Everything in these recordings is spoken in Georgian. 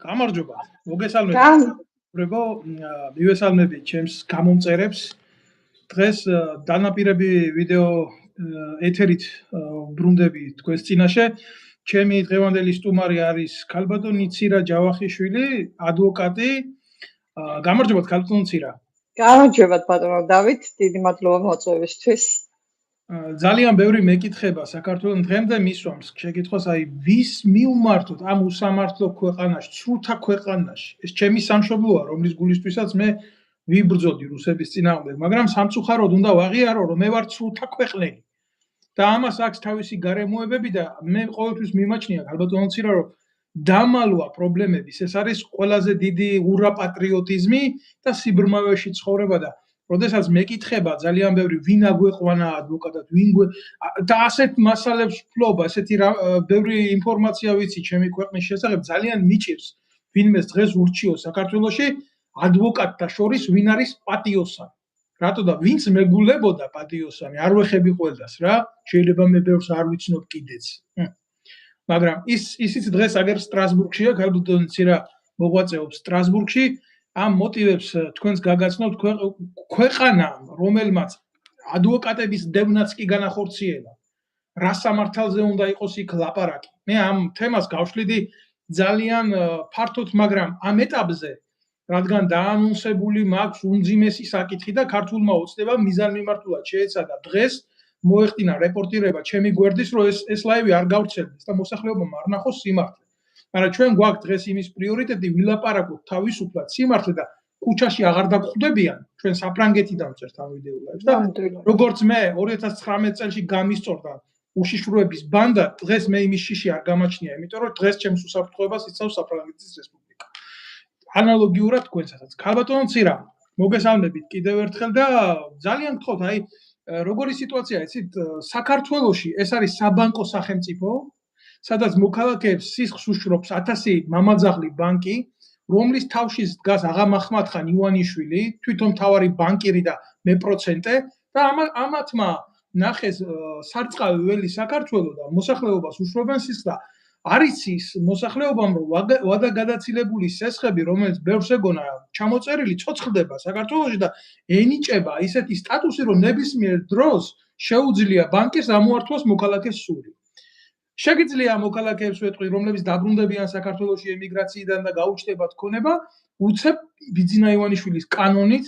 გამარჯობა. მოგესალმებით. ბრებო, მივესალმები ჩემს გამომწერებს. დღეს დანაპირები ვიდეო ეთერით ბრუნდები თქვენს წინაშე. ჩემი დღევანდელი სტუმარი არის ქალბატონი ნიცირა ჯავახიშვილი, ადვოკატი. გამარჯობათ ქალბატონ ნიცირა. გამარჯობათ ბატონო დავით, დიდი მადლობა მოწვევისთვის. ძალიან ბევრი მეკითხება საქართველოს დღემდე მისვამს შეკითხვას, აი ვის მივმართოთ ამ უსამართლო ქვეყანაში, სრულთა ქვეყანაში. ეს ჩემი სამშობლოა, რომლის გულისთვისაც მე ვიბრძოდი რუსების წინააღმდეგ, მაგრამ სამწუხაროდ უნდა ვაღიარო, რომ მე ვარ სრულთა ქვეყნელი. და ამას აქვს თავისი გარემოებები და მე ყოველთვის მიმაჩნია ქალბატონ ნიცირა, რომ დამალვა პრობლემების ეს არის ყველაზე დიდი ურა პატრიოტიზმი და სიბრმავეში ცხოვრება და როდესაც მეკითხება ძალიან ბევრი ვინ აგვეყვანა ადვოკატად, და ასეთ მასალებს ვფლობა, ესეთი ბევრი ინფორმაცია ვიცი ჩემი ქვეყნის შესახებ, ძალიან მიჭირს ვინმეს დღეს ურჩიო საქართველოში ადვოკატთა შორის ვინ არის პატიოსანი. რატო და ვინც მეგულებოდა პატიოსანი, არ ვეხები ყველას რა, შეიძლება მე ბევრს არ ვიცნობ კიდეც. მაგრამ ისიც დღეს აგერ სტრასბურგშია, ქალბატონ ნიცირა მოღვაწეობს სტრასბურგში. ამ მოტივებს თქვენს გაგაცნობთ ქვეყანა, რომელმაც ადვოკატების დევნაც კი განახორციელა. რა სამართალზე უნდა იყოს იქ ლაპარაკი. მე ამ თემას გავშლიდი ძალიან ფართოდ, მაგრამ ამ ეტაპზე, რადგან დაანონსებული მაქვს უმძიმესი საკითხი და ქართულმა ოცნებამ მიზანმიმართულად შეეცადა დღეს მოეხდინა რეპორტირება ჩემი გვერდის, რომ ეს ლაივი არ გავრცელდეს და მოსახლეობამ არ ნახოს სიმართლე. მაგრამ ჩვენ გვაქვს დღეს იმის პრიორიტეტი ვილაპარაკოთ თავისუფლად სიმართლე და ქუჩაში აღარ დაგხვდებიან, ჩვენ საფრანგეთიდან ვწერთ ამ ვიდეო ლაივს და როგორც მე 2019 წელს გამისწორდა უშიშროების ბანდა, დღეს მე იმის შიში არ გამაჩნია, იმიტომ რომ დღეს ჩემს უსაფრთხოებას იცავს საფრანგეთის რესპუბლიკა. ანალოგიურად თქვენსაც. ქალბატონ ნიცირა, მოგესალმებით კიდევ ერთხელ და ძალიან გთხოვთ, აი როგორი სიტუაციაა, იცით, საქართველოში ეს არის საბანკო სახელმწიფო, სადაც მოქალაქეებს სისხლს უშრობს 1000 მამაძაღლი ბანკი, რომლის თავში დგას აღამ ახმატხან ივანიშვილი, თვითონ მთავარი ბანკირი და მეპროცენტე და ამათმა ნახეს სარწყავი ველი საქართველოს და მოსახლეობას უშრობენ სისხლს და არის ის მოსახლეობამ რომ ვადაგადაცილებული სესხები, რომელიც ბევრს ეგონა ჩამოწერილი ცოცხლდება საქართველოში და ენიჭება ისეთი სტატუსი, რომ ნებისმიერ დროს შეუძლია ბანკის ამოართვას მოქალაქეს სული. შეგიძლია მოქალაქეებს ვეტყვი, რომლებიც დაბრუნდებიან საქართველოში ემიგრაციიდან და გაუჩნდებათ ქონება, უცებ ბიძინა ივანიშვილის კანონით,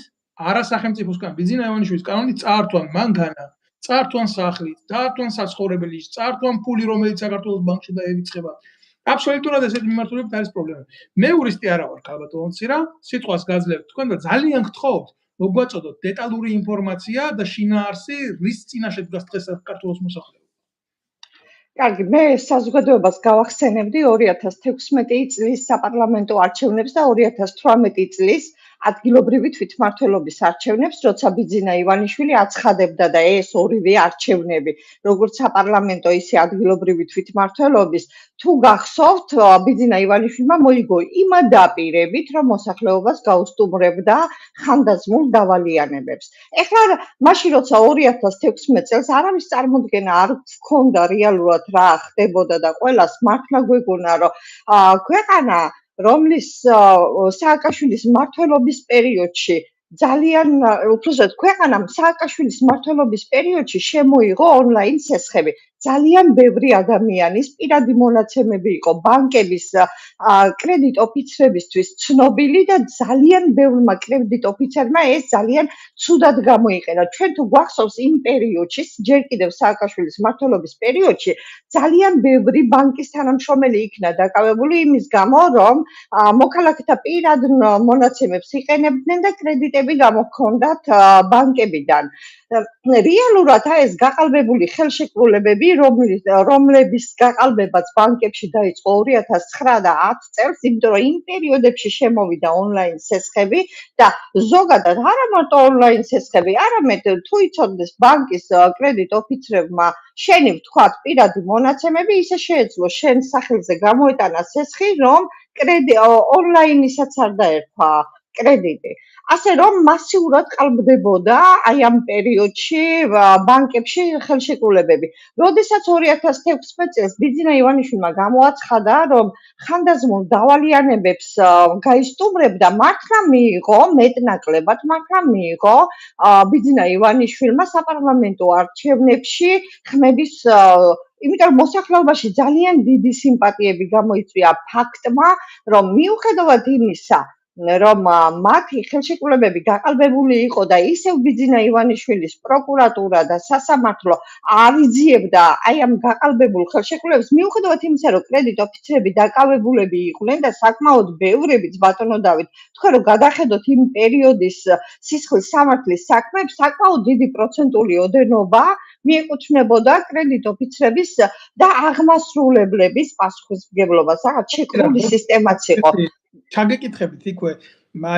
არა სახელმწიფოს კანონით, ბიძინა ივანიშვილის კანონით წაართვან მანქანა, წაართვან სახლი, წაართვან საცხოვრებელი, წაართვან ფული, რომელიც საქართველოს ბანკში დაევიწყება. აბსოლუტურად ესეთი მიმართულებით არის პრობლემა. მე იურისტი არა ვარ, ქალბატონ ნიცირა, სიტყვას გაძლევთ თქვენ და ძალიან გთხოვთ, მოგვაწოდოთ დეტალური ინფორმაცია და შინაარსი, რის წინაშე დგას დღეს საქართველოს მოსახლეობა. კარგი, მე საზოგადოებას გავახსენებდი 2016 წლის საპარლამენტო არჩევნებს და 2018 წლის ადგილობრივი თვითმმართველობის არჩევნებს, როცა ბიძინა ივანიშვილი აცხადებდა და ეს ორივე არჩევნები, როგორც საპარლამენტო, ისე ადგილობრივი თვითმმართველობის, თუ გახსოვთ, ბიძინა ივანიშვილმა მოიგო იმ დაპირებით, რომ მოსახლეობას გაუსტუმრებდა ხანდაზმულ დავალიანებებს. ეხლა მაშინ როცა 2016 წელს არავის წარმოდგენა არ ჰქონდა რეალურად რა ხდებოდა და ყველას მართლა გვეგონა, რომ ქვეყანა რომლის სააკაშვილის მმართველობის პერიოდში ძალიან უბრალოდ ქვეყანამ სააკაშვილის მმართველობის პერიოდში შემოიღო ონლაინ სესხები. ძალიან ბევრი ადამიანის პირადი მონაცემები იყო ბანკების კრედიტ ოფიცრებისთვის ცნობილი და ძალიან ბევრმა კრედიტ ოფიცერმა ეს ძალიან ცუდად გამოიყენა. ჩვენ თუ გვახსოვს იმ პერიოდში, ჯერ კიდევ სააკაშვილის მმართველობის პერიოდში, ძალიან ბევრი ბანკის თანამშრომელი იქნა დაკავებული იმის გამო, რომ მოქალაქეთა პირად მონაცემებს იყენებდნენ და კრედიტები გამოჰქონდათ ბანკებიდან. რეალურად ეს გაყალბებული ხელშეკრულებები, რომლების გაყალბებაც ბანკებში დაიწყო 2009 და 10 წელს, იმიტომ რომ იმ პერიოდებში შემოვიდა ონლაინ სესხები და ზოგადად არა მარტო ონლაინ სესხები, არამედ თუ იცოდეს ბანკის კრედიტ ოფიცრებმა შენი ვთქვათ პირადი მონაცემები, ისე შეეძლო შენ სახელზე გამოეტანა სესხი, რომ ონლაინისაც არ დაერქვა კრედიტი. ასე რომ მასიურად ყალბდებოდა აი ამ პერიოდში ბანკებში ხელშეკრულებები. როდესაც 2016 წელს ბიძინა ივანიშვილმა გამოაცხადა, რომ ხანდაზმულ დავალიანებებს გაისტუმრებდა, მართლა მიიღო მეტნაკლებად, მართლა მიიღო ბიძინა ივანიშვილმა საპარლამენტო არჩევნებში ხმების იმიტომ რომ მოსახლეობაში ძალიან დიდი სიმპათიები გამოიწვია ფაქტმა, რომ მიუხედავად იმისა, რომ მათი ხელშეკრულებები გაყალბებული იყო და ისევ ბიძინა ივანიშვილის პროკურატურა და სასამართლო არიძიებდა აი ამ გაყალბებულ ხელშეკრულებებს, მიუხედავად იმისა, რომ კრედიტ ოფიცრები დაკავებულები იყვნენ და საკმაოდ ბევრებიც ბატონო დავით, თქვენ რომ გადახედოთ იმ პერიოდის სისხლის სამართლის საქმეებს, საკმაოდ დიდი პროცენტული ოდენობა მიეკუთვნებოდა კრედიტ ოფიცრების და აღმასრულებლების პასუხისმგებლობას, რაღაც შეკრული სისტემაც იყო. ჩაგეკითხებით იქვე,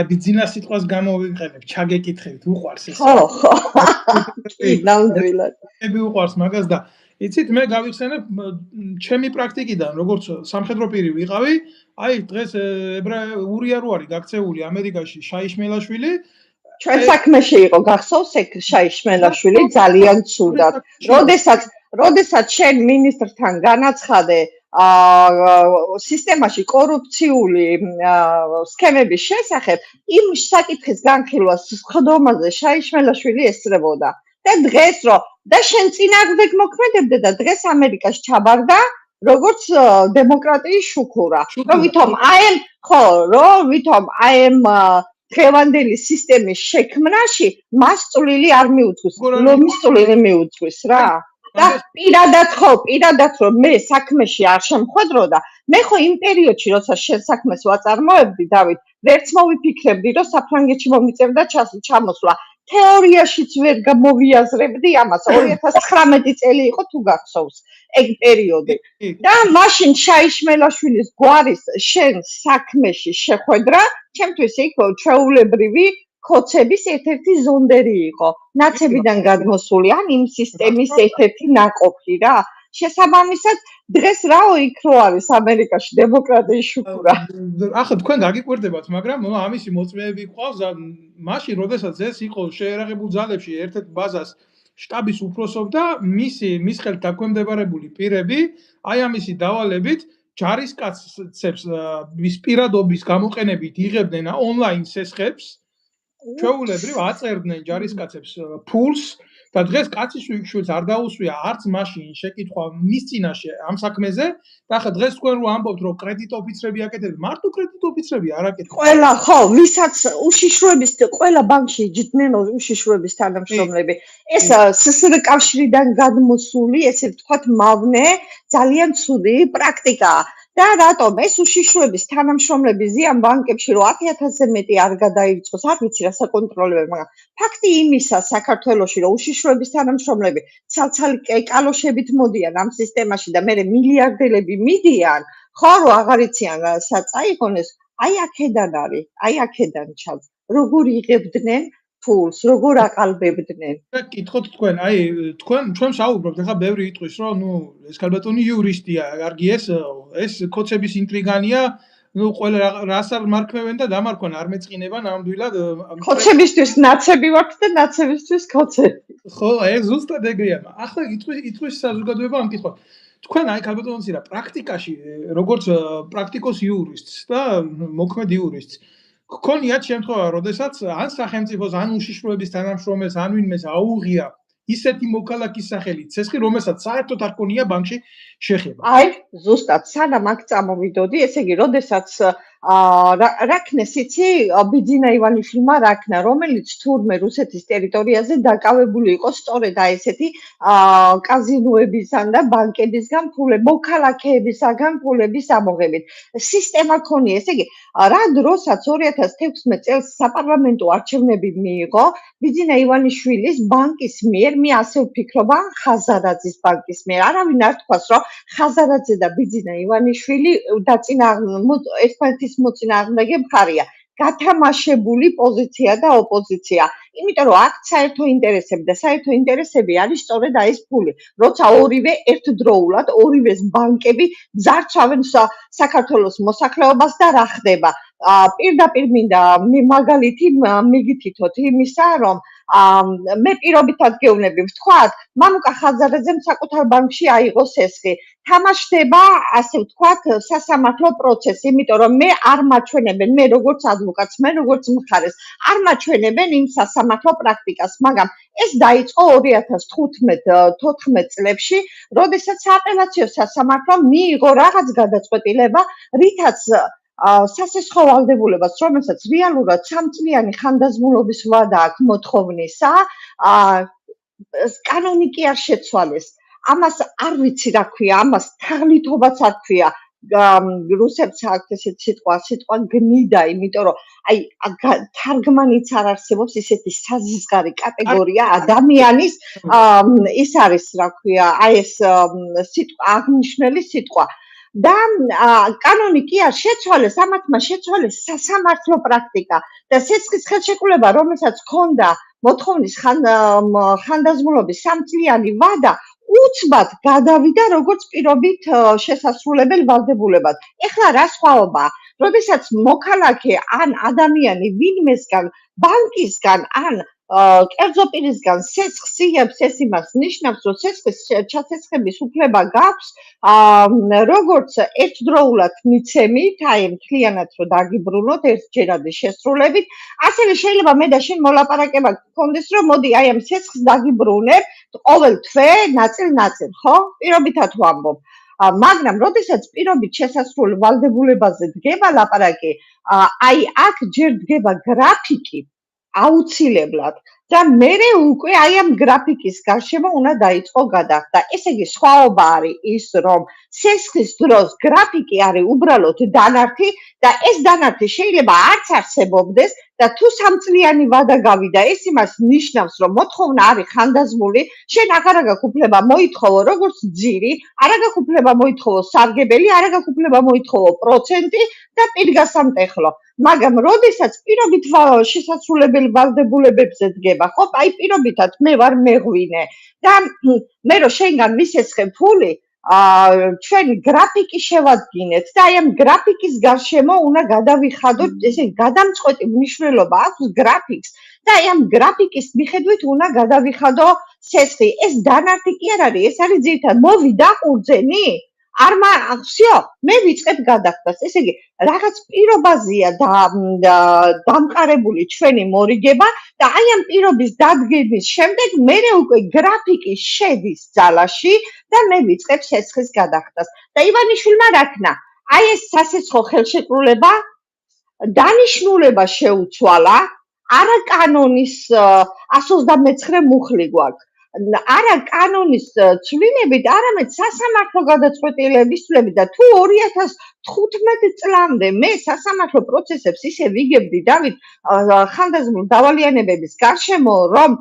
ბიძინას სიტყვას გამოვიყენებ, ჩაგეკითხებით, უყვარს ეს. ხო. ნამდვილად. უყვარს მაგას და იცით, მე გავიხსენებ ჩემი პრაქტიკიდან, როგორც სამხედრო პირი ვიყავი, აი დღეს ურია რო არის გაქცეული ამერიკაში შაიშმელაშვილი, ჩვენ საქმეში იყო გახსოვს ეგ შაიშმელაშვილი ძალიან ცუდად. როდესაც შენ მინისტრთან განაცხადე სისტემაში კორუფციული სქემების შესახებ, იმ საკითხის განხილვას ხდომაზე შაიშმელაშვილი ესწრებოდა. და დღეს და შენ წინააღმდეგ მოქმედებდა და დღეს ამერიკაში ჩაბარდა როგორც დემოკრატიის შუქურა. რომ ვითომ აი ამ დღევანდელი სისტემის შექმნაში მას წვლილი არ მიუძღვის, ლომის წვლილი მიუძღვის რა. და პირადად რომ მე საქმეში არ შემხვედროდა, მე ხო იმ პერიოდში, როცა შენ საქმეს ვაწარმოებდი, დავით, ვერც მოვიფიქრებდი, რომ საფრანგეთში მომიწევდა ჩამოსვლა. თეორიაშიც ვერ გამოვიაზრებდი ამას. 2019 წელი იყო თუ გახსოვს ეგ პერიოდი. და მაშინ შაიშმელაშვილის გვარის შენ საქმეში შეხვედრა, ჩემთვის იქ ჩვეულებრივი ქოცების ერთ-ერთი ზონდერი იყო. ნაცებიდან გადმოსული, ან იმ სისტემის ერთ-ერთი ნაკოფი რა. შესაბამისად, დღეს რაო იქ რო არის ამერიკაში დემოკრატიის შუქურა. ახლა თქვენ გაგიკვირდებათ, მაგრამ ამისი მოწმეები ყავს, მაშინ, როდესაც ეს იყო შეერაღებულ ძალებში ერთ-ერთ ბაზას შტაბის უფროსობდა, მის ხელთ დაქვემდებარებული პირები, აი ამისი დავალებით ჯარისკაცებს მის პირადობის გამოყენებით იღებდნენ ონლაინ სესხებს. ჩვეულებრივ აწერდნენ ჯარისკაცებს ფულს და დღეს კაცის შვილს არ დაუსვია არც მაშინ შეკითხვა მის წინაშე ამ საქმეზე და ახლა დღეს თქვენ რო ამბობთ რომ კრედიტ ოფიცრები აკეთებენ, მარტო კრედიტ ოფიცრები არ აკეთებენ. ყველა ხო, ვისაც უშიშროების ყველა ბანკში იჯდნენ უშიშროების თანამშრომლები. ეს ssr კავშირიდან გადმოსული, ესე ვთქვათ, მავნე, ძალიან ცუდი პრაქტიკაა. და რატომ ეს უშიშროების თანამშრომლები ზიან ბანკებში რომ 10,000-ზე მეტი არ გადაივიწყოს, არ ვიცი რა საკონტროლებია, მაგრამ ფაქტი იმისა საქართველოში რომ უშიშროების თანამშრომლები ცალ-ცალი კალოშებით მოდიან ამ სისტემაში და მერე მილიარდელები მიდიან, ხო რომ აღარ იციან საწაიღონ ეს, აი აქედან არის, აი აქედან ჩანს. როგორ იღებდნენ ფულს, როგორ აყალბებდნენ. კითხოთ თქვენ, აი ჩვენ საუბრობთ, ახლა ბევრი იტყვის, რომ ეს ქალბატონი იურისტია, კარგი ეს ქოცების ინტრიგანია, ყველა რას არ მარქმევენ და დამარქვენ, არ მეწყინება ნამდვილად. ქოცებისთვის ნაცები ვართ და ნაცებისთვის ქოცები. ხო, ეს ზუსტად ეგრეა. ახლა იტყვის საზოგადოება ამ კითხვას. თქვენ აი ქალბატონი რა პრაქტიკაში, როგორც პრაქტიკოს იურისტს და მოქმედ იურისტს გქონიათ შემთხვევა, როდესაც ან სახელმწიფოს, ან უშიშროების თანამშრომელს, ან ვინმეს აუღია ისეთი მოქალაქის სახელით ცესხი, რომელსაც საერთოდ არ ქონია ბანკში შეხება. აი, ზუსტად, სანამ აქ წამოვიდოდი, ესე იგი, როდესაც რაქნეს იცი ბიძინა ივანიშვილმა რაქნა, რომელიც თურმე რუსეთის ტერიტორიაზე დაკავებული იყო სწორედ აი ესეთი კაზინოებისგან და ბანკებისგან მოქალაქეებისგან ფულების ამოღებით. სისტემა ქონია, ესე იგი, რა დროსაც 2016 წელს საპარლამენტო არჩევნები მიიღო, ბიძინა ივანიშვილის ბანკის მიერ, მე ასე ვფიქრობა, ხაზარაძის ბანკის მიერ. არავინ არ თქვას, რომ ხაზარაძე და ბიძინა ივანიშვილი ერთმანეთის მოწინააღმდეგე მხარია. გათამაშებული პოზიცია და ოპოზიცია. იმიტომ რომ აქ საერთო ინტერესები და საერთო ინტერესები არის სწორედ აი ეს ფული. როცა ორივე ერთდროულად ორივეს ბანკები ძარცვავენ საქართველოს მოსახლეობას და რა ხდება? პირდაპირ მინდა მაგალითი მიგითითოთ იმისა, რომ მე პირობითად გეუბნები, ვთქვათ, მამუკა ხაზარაძემ საკუთარ ბანკში აიღო სესხი. თამაშდება, ასე ვთქვათ, სასამართლო პროცესი, იმიტომ რომ მე არ მაჩვენებენ, მე როგორც ადვოკატს, მე როგორც მხარეს, არ მაჩვენებენ იმ სასამართლო პრაქტიკას, მაგრამ ეს დაიწყო 2015-14 წლებში, როდესაც სააპელაციო სასამართლომ მიიღო რაღაც გადაწყვეტილება, რითაც სასესხო ვალდებულებას, რომელსაც რეალურად 3 წლიანი ხანდაზმულობის ვადა აქვს მოთხოვნისა, კანონი კი არ შეცვალეს. ამას არ ვიცი რა ქვია, ამას თაღლითობაც არ ქვია. რუსებს აქვს ესეთი სიტყვა გნიდა, იმიტომ რომ აი თარგმანიც არ არსებობს ისეთი საზღარი კატეგორია ადამიანის ის არის რა ქვია, აი ეს სიტყვა აღნიშნული სიტყვა. და კანონი კი არ შეცვალეს, ამათმა შეცვალეს სასამართლო პრაქტიკა და სესხის ხელშეკრულება, რომელსაც ჰქონდა მოთხოვნის ხანდაზმულობის 3 წლიანი ვადა, უცბად გადავიდა როგორც პირობით შესასრულებელ ვალდებულებად. ეხლა რა სხვაობაა? როდესაც მოქალაქე ან ადამიანი ვინმესგან, ბანკისგან ან კერძო პირისგან სესხს იღებს, ეს იმას ნიშნავს, რომ სესხის ჩასესხების უფლება გაქვს, როგორც ერთდროულად მიცემით, აი მთლიანად რომ დაგიბრუნოთ ერთჯერადი შესრულებით, ასევე შეიძლება მე და შენ მოლაპარაკება გქონდეს, რომ მოდი აი ამ სესხს დაგიბრუნებ ყოველ თვე ნაწილ-ნაწილ, ხო? პირობითად ვამბობ. მაგრამ როდესაც პირობით შესასრულ ვალდებულებაზე დგება ლაპარაკი, აი აქ ჯერ დგება გრაფიკი აუცილებლად და მერე უკვე აი ამ გრაფიკის გარშემო უნდა დაიწყო გადახდა. ესე იგი სხვაობა არის ის, რომ სესხის დროს გრაფიკი არის უბრალოდ დანართი და ეს დანართი შეიძლება არც არსებობდეს და თუ 3 წლიანი ვადა გავიდა, ეს იმას ნიშნავს, რომ მოთხოვნა არის ხანდაზმული, შენ აღარ გაქვს უფლება მოითხოვო როგორც ძირი, არ გაქვს უფლება მოითხოვო სარგებელი, არ გაქვს უფლება მოითხოვო პროცენტი და პირგასამტეხლო. მაგრამ როდესაც პირობით შესასრულებელი ვალდებულებებზე დგება, ხო, აი პირობითად მე ვარ მეღვინე და მე რომ შენგან ვისესხებ ფული, ჩვენ გრაფიკი შევადგინეთ და აი ამ გრაფიკის გარშემო უნდა გადავიხადოთ, ესე გადამწყვეტი მნიშვნელობა აქვს გრაფიკს და აი ამ გრაფიკის მიხედვით უნდა გადავიხადო სესხი. ეს დანართი კი არ არის, ეს არის ძირითადად მოვიდა ყურძენი. всё, მე ვიწყებ გადახდას. ესე იგი, რაღაც პირობაზეა დამყარებული ჩვენი მორიგება და აი ამ პირობის დადგენის შემდეგ მერე უკვე გრაფიკი შედის ძალაში და მე ვიწყებ სესხის გადახდას. და ივანიშვილმა რა ქნა? აი ეს სასესხო ხელშეკრულება დანიშნულება შეუცვალა, არა კანონის 129 მუხლი გვაქვს. არა კანონის ცვლილებით, არამედ სასამართლო გადაწყვეტილების ცვლილებით და თუ 2015 წლამდე მე სასამართლო პროცესებს ისე ვიგებდი დავით ხანდაზმულ დავალიანებების გარშემო, რომ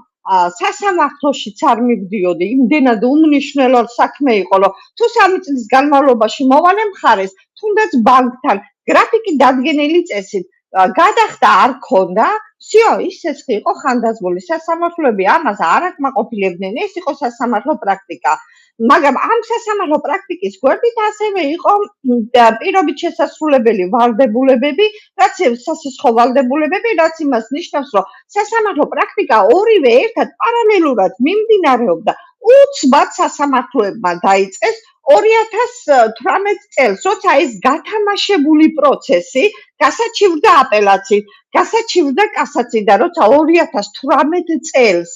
სასამართლოშიც არ მივდიოდი, იმდენად უმნიშვნელო საქმე იყო, რომ თუ 3 წლის განმავლობაში მოვალე მხარეს, თუნდაც ბანკთან გრაფიკი დადგენილი წესით გადახდა არ ქონდა, всё, ის სესხი იყო ხანდაზმული. სასამართლოები ამას არ აკმაყოფილებდნენ, ეს იყო სასამართლო პრაქტიკა. მაგრამ ამ სასამართლო პრაქტიკის გვერდით ასევე იყო პირობით შესასრულებელი ვალდებულებები, რაც სასესხო ვალდებულებები, რაც იმას ნიშნავს, რომ სასამართლო პრაქტიკა ორივე ერთად პარალელურად მიმდინარეობდა. უცბად სასამართლოებმა დაიწყეს 2018 წელს, როცა ეს გათამაშებული პროცესი გასაჩივრდა აპელაციით, გასაჩივრდა კასაციით და როცა 2018 წელს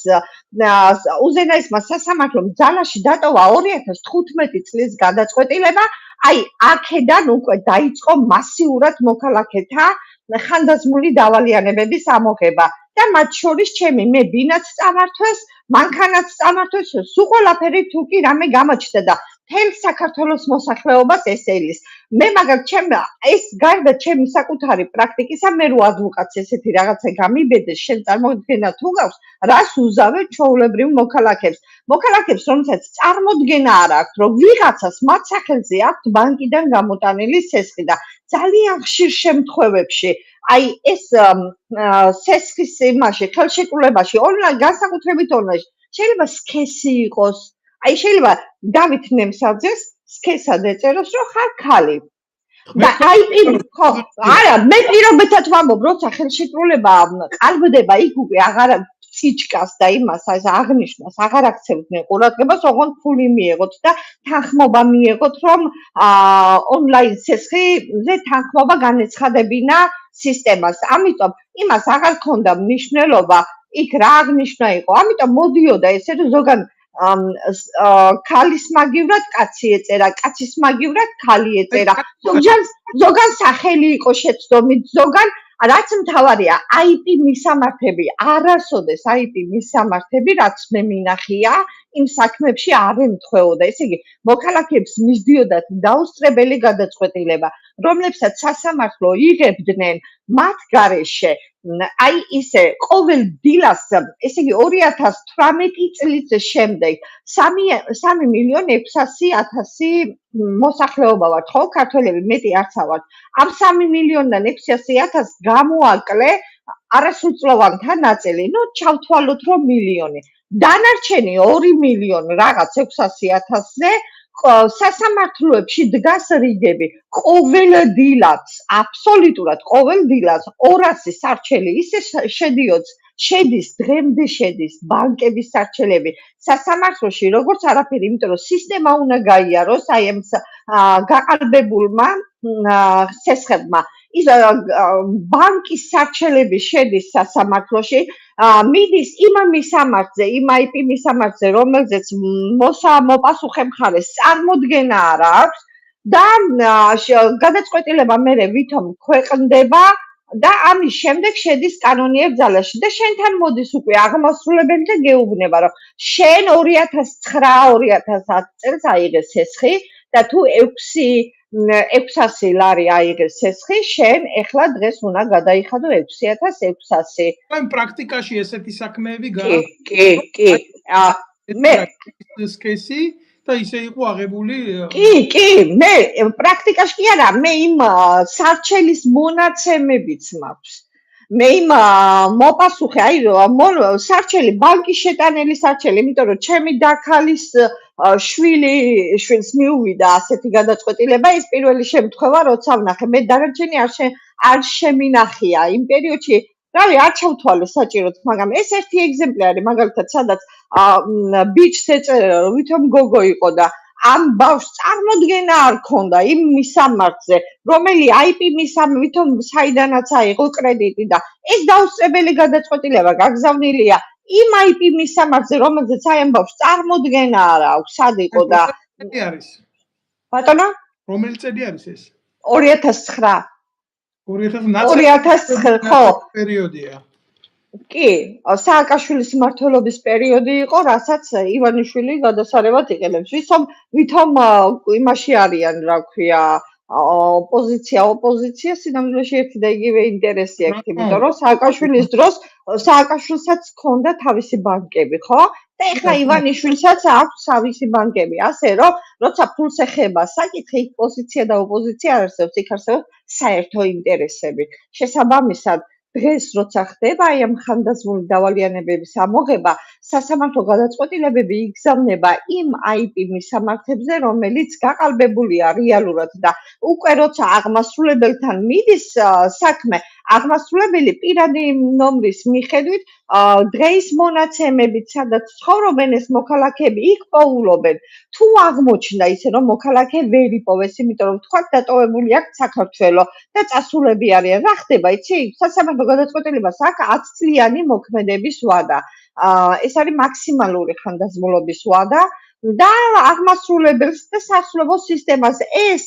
უზენაესმა სასამართლომ ძალაში დატოვა 2015 წლის გადაწყვეტილება, აი აქედან უკვე დაიწყო მასიურად მოქალაქეთა ხანდაზმული დავალიანებების ამოღება და მათ შორის ჩემი მე ბინაც წამართვეს, მანქანაც წამართვეს, სულ ყველაფერი თუ კი რამე გამოჩნდა და მთელ საქართველოს მოსახლეობას ესეილის. მე მაგრამ ეს გარდა ჩემი საკუთარი პრაქტიკისა, მე რო ადვოკატს ესეთი რაღაცა გამიბედეს, შენ წარმოდგენა თუ გაქვს, რას უზავებ ჩვეულებრივ მოქალაქეებს. მოქალაქეებს, რომელსაც წარმოდგენა არ აქვს, რომ ვიღაცას მათ სახელზე აქვთ ბანკიდან გამოტანილი სესხი და ძალიან ხშირ შემთხვევებში აი ეს სესხის იმაში, ხელშეკრულებაში, განსაკუთრებით ონლაინში, შეიძლება სქესი იყოს. აი შეიძლება დავით ნემსაძეს სქესად ეწეროს, რომ ხარ ქალი. და IP ხო, არა, მე პირობითად ვამბობ, როცა ხელშეკრულება ყალბდება, იქ უკვე აღარ სიჩკას და იმას აღნიშნავს, აღარ აქცევდნენ ყურადღებას, ოღონდ ფული მიეღოთ და თანხმობა მიეღოთ, რომ ონლაინ ცეცხლზე თანხმობა განეცხადებინა სისტემას. ამიტომ იმას აღარ ქონდა მნიშვნელობა, იქ რა აღნიშნა იყო. ამიტომ მოდიოდა ესე რომ ზოგან ქალის მაგივრად კაცი ეწერა, კაცის მაგივრად ქალი ეწერა. ზოგან სახელი იყო შეცდომით, ზოგან რაც მთავარია, IP მისამართები, არასოდეს IP მისამართები, რაც მე მინახია, იმ საქმეებში არ ემთხვეოდა. ესე იგი, მოქალაქეებს მისდიოდათ დაუსწრებელი გადაწყვეტილება, რომლებსაც სასამართლო იღებდნენ მათ გარეშე. აი ისე ყოველ დილას, ესე იგი 2018 წლის შემდეგ 3.600.000 მოსახლეობა ვართ, ხო, ქართველები მეტი არც ავართ. ამ 3.600.000 გამოაკლე არასრულწლოვანთა ნაწილი, ну, ჩავთვალოთ რომ მილიონი. დანარჩენი 2 მილიონი რაღაც 600.000-ზე სასამართლოებში დგას რიგები. ყოველ დილაც, აბსოლუტურად ყოველ დილაც 200 სარჩელი ისე შედის, დღემდე შედის ბანკების სარჩელები სასამართლოში, როგორც არაფერი, იმიტომ რომ სისტემა უნდა გაიაროს აი ამ გაყალბებულმა ცეცხლებმა. ის ბანკის სარჩელები შედის სასამართლოში, მიდის იმ მისამართზე, იმ IP მისამართზე, რომელზეც მოპასუხე მხარეს წარმოდგენა არ აქვს და გადაწყვეტილება მერე ვითომ ქვეყნდება და ამის შემდეგ შედის კანონიერ ძალაში და შენთან მოდის უკვე აღმასრულებელი და გეუბნება, რომ შენ 2009-2010 წელს აიღეს ცეცხლი და თუ 600 ლარი აიღეს ცეცხლი, შენ ეხლა დღეს უნდა გადაიხადო 6,600. ამ პრაქტიკაში ესეთი საქმეები კი. მე სკესი და ისე იყო აღებული. კი, მე პრაქტიკაში კი არა, მე იმ სარჩელის მონაცემებიც მაქვს. მე იმ მოპასუხე, აი სარჩელი, ბანკის შეტანილი სარჩელი, იმიტომ რომ ჩემი დაქალის შვილს მიუვიდა ასეთი გადაწყვეტილება, ის პირველი შემთხვევა, როცა ვნახე, მე დანარჩენი არ შემინახია იმ პერიოდში. რავი, არ ჩავთვალე საჭიროდ, მაგრამ ეს ერთი ეგზემპლარი, მაგალითად, სადაც ბიჭს ეწერა, რომ ვითომ გოგო იყო და ამ ბავშვს წარმოდგენა არ ქონდა იმ მისამართზე, რომელი IP ვითომ საიდანაც აიღო კრედიტი და ეს დაუსწრებელი გადაწყვეტილება გაგზავნილია იმ IP მისამართზე, რომელზეც აი ამ ბავშვს წარმოდგენა არ აქვს, სად იყო და წელი არის? ბატონო? რომელი წელი არის ეს? 2009. 2009 ხო. პერიოდია. კი, სააკაშვილის მმართველობის პერიოდი იყო, რასაც ივანიშვილი გადასარევად იყენებს. ვითომ იმაში არიან, რა ქვია, ოპოზიცია, სინამდვილეში ერთი და იგივე ინტერესი აქვს, იმიტომ რომ სააკაშვილის დროს სააკაშვილსაც ჰქონდა თავისი ბანკები, ხო? და ეხლა ივანიშვილსაც აქვს თავისი ბანკები, ასე რომ როცა ფულს ეხება საკითხი, იქ პოზიცია და ოპოზიცია არ არსებობს, იქ არსებობს საერთო ინტერესები. შესაბამისად, დღეს როცა ხდება აი ამ ხანდაზმული დავალიანებების ამოღება, სასამართლო გადაწყვეტილებები იგზავნება იმ IP მისამართებზე, რომელიც გაყალბებულია რეალურად და უკვე როცა აღმასრულებელთან მიდის საქმე, აღმასრულებელი პირადი ნომრის მიხედვით დღეის მონაცემებით, სადაც ცხოვრობენ ეს მოქალაქეები, იქ პოულობენ. თუ აღმოჩნდა ისე, რომ მოქალაქე ვერ იპოვეს, იმიტომ რომ თქვა დატოვებული აქვს საქართველო და წასულები არიან, რა ხდება, იცი? სასამართლო გადაწყვეტილებას აქვს 10 წლიანი მოქმედების ვადა. ეს არის მაქსიმალური ხანდაზმულობის ვადა და აღმასრულებელს და სასრულებო სისტემას ეს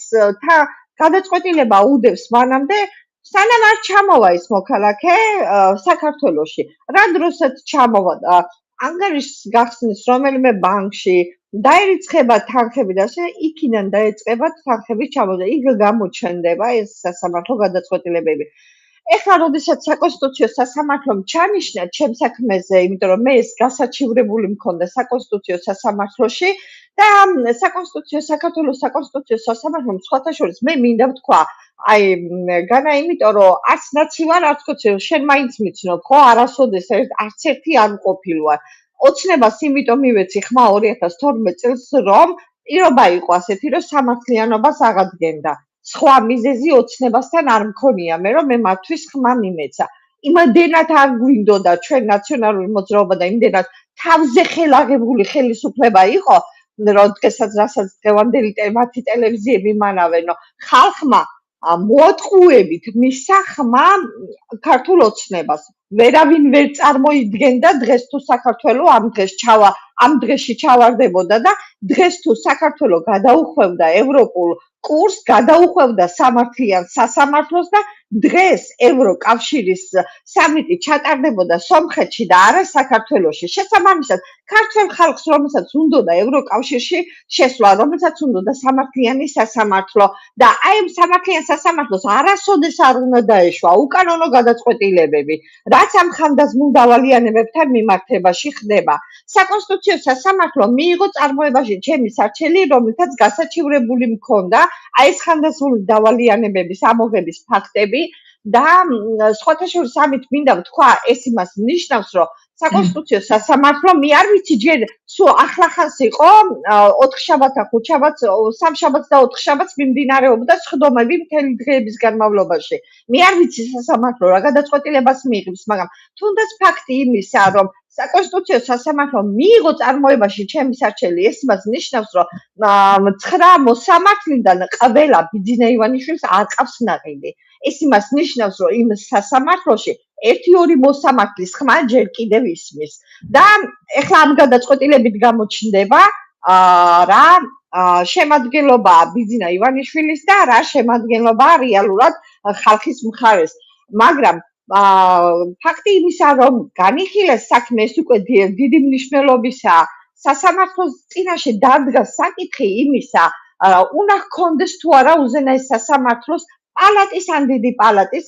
გადაწყვეტილება უდევს მანამდე, სანამ არ ჩამოვა ეს მოქალაქე საქართველოში. რა დროსაც ჩამოვა და ანგარიშს გახსნის რომელიმე ბანკში, დაერიცხება თანხები და იქიდან დაეწყება თანხების ჩამოვა. იქ გამოჩნდება ეს სასამართლო გადაწყვეტილებები. ეხლა როდესაც საკონსტიტუციო სასამართლომ ჩანიშნა ჩემ საქმეზე, იმიტომ რომ მე ეს გასაჩივრებული მქონდა საკონსტიტუციო სასამართლოში და საქართველოს საკონსტიტუციო სასამართლომ სხვათა შორის მე მინდა ვთქვა, აი განა იმიტომ რომ არც ნაცი ვარ, არც კოცი, შენ მაინც მიცნობ, ხო, არასოდეს არც ერთი არ მყოფილვარ. ოცნებას იმიტომ მივეცი ხმა 2012 წელს, რომ პირობა იყო ასეთი, რომ სამართლიანობას აღადგენდა. სხვა მიზეზი ოცნებასთან არ მქონია მე, რომ მე მათთვის ხმა მიმეცა. იმდენად არ გვინდოდა ჩვენ ნაციონალური მოძრაობა და იმდენად თავზე ხელაღებული ხელისუფლება იყო, რომ რასაც დღევანდელი მათი ტელევიზიები მანავენ, ხალხმა მოატყუებით მისცა ხმა ქართულ ოცნებას. ვერავინ ვერ წარმოიდგენდა დღეს თუ საქართველო ამ დღეში ჩავარდებოდა და დღეს თუ საქართველო გადაუხვევდა ევროპულ კურსს, გადაუხვევდა სამართლიან სასამართლოს და დღეს ევროკავშირის სამიტი ჩატარდებოდა სომხეთში და არა საქართველოში. შესაბამისად, ქართველ ხალხს, რომელსაც უნდოდა ევროკავშირში შესვლა, რომელსაც უნდოდა სამართლიანი სასამართლო და აი ამ სამართლიან სასამართლოს არასოდეს არ უნდა დაეშვა უკანონო გადაწყვეტილებები, რაც ამ ხანდაზმულ დავალიანებებთან მიმართებაში ხდება. საკონსტიტუციო სასამართლო მიიღო წარმოებაში ჩემი სარჩელი, რომელთაც გასაჩივრებული მქონდა აი ეს ხანდაზმული დავალიანებების ამოღების ფაქტები და სხვათა შორის ამით მინდა ვთქვა, ეს იმას ნიშნავს, რომ საკონსტიტუციო სასამართლო მე არ ვიცი ჯერ სულ ახლახანს იყო 4 შაბათს, 5 შაბათს, 3 შაბათს და 4 შაბათს მიმდინარეობდა სხდომები მთელი დღეების განმავლობაში. მე არ ვიცი სასამართლო რა გადაწყვეტილებას მიიღებს, მაგრამ თუნდაც ფაქტი იმისა, რომ საკონსტიტუციო სასამართლო მიიღო წარმოებაში ჩემი სარჩელი, ეს იმას ნიშნავს, რომ 9 მოსამართლიდან ყველა ბიძინა ივანიშვილს არ ყავს ნაყიდი. ეს იმას ნიშნავს, რომ იმ სასამართლოში 1-2 მოსამართლის ხმა ჯერ კიდევ ისმის. და ეხლა ამ გადაწყვეტილებით გამოჩნდება რა შემადგენლობა ბიძინა ივანიშვილის და რა შემადგენლობა რეალურად ხალხის მხარეს. მაგრამ ფაქტი იმისა, რომ განიხილეს საქმე, ეს უკვე დიდი მნიშვნელობისაა. სასამართლოს წინაშე დადგა საკითხი იმისა, უნდა ჰქონდეს თუ არა უზენაეს სასამართლოს პალატის ან დიდი პალატის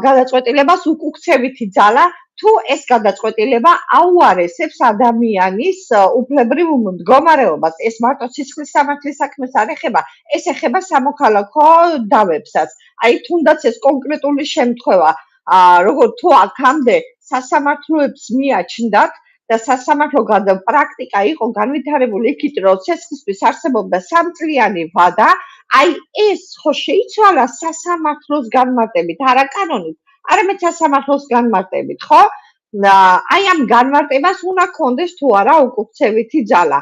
გადაწყვეტილებას უკუქცევითი ძალა, თუ ეს გადაწყვეტილება აუარესებს ადამიანის უფლებრივ მდგომარეობას. ეს მარტო სისხლის სამართლის საქმეს არ ეხება, ეს ეხება სამოქალაქო დავებსაც. აი თუნდაც ეს კონკრეტული შემთხვევა, როგორც თუ აქამდე სასამართლოებს მიაჩნდათ და სასამართლო პრაქტიკა იყო განვითარებული იქით, რომ ცეცხლისთვის არსებობდა 3 წლიანი ვადა, აი ეს ხო შეიცვალა სასამართლოს განმარტებით, არა კანონით, არამედ სასამართლოს განმარტებით, ხო? აი ამ განმარტებას უნდა ჰქონდეს თუ არა უკუქცევითი ძალა.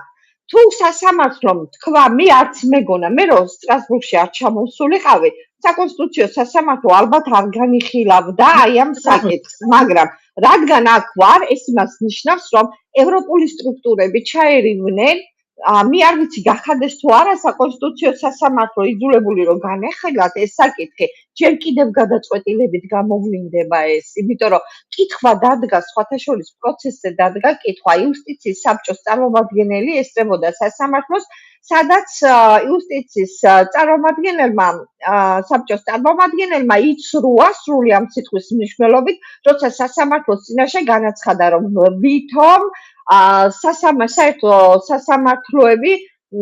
თუ სასამართლომ თქვა, მე არც მეგონა, მე რომ სტრასბურგში არ ჩამოვსულიყავი, საკონსტიტუციო სასამართლო ალბათ არ განიხილავდა აი ამ საკითხს, მაგრამ რადგან აქ ვარ, ეს იმას ნიშნავს, რომ ევროპული სტრუქტურები ჩაერივნენ, მე არ ვიცი გახადეს თუ არა საკონსტიტუციო სასამართლო იძულებული რომ განეხილათ ეს საკითხი, ჯერ კიდევ გადაწყვეტილებით გამოვლინდება ეს, იმიტომ რომ კითხვა დადგა სხვათა შორის პროცესზე დადგა კითხვა იუსტიციის საბჭოს წარმომადგენელი ესწრებოდა სასამართლოს, სადაც იუსტიციის წარმომადგენელმა საბჭოს წარმომადგენელმა იცრუა სრული ამ სიტყვის მნიშვნელობით, როცა სასამართლოს წინაშე განაცხადა, რომ ვითომ საერთო სასამართლოები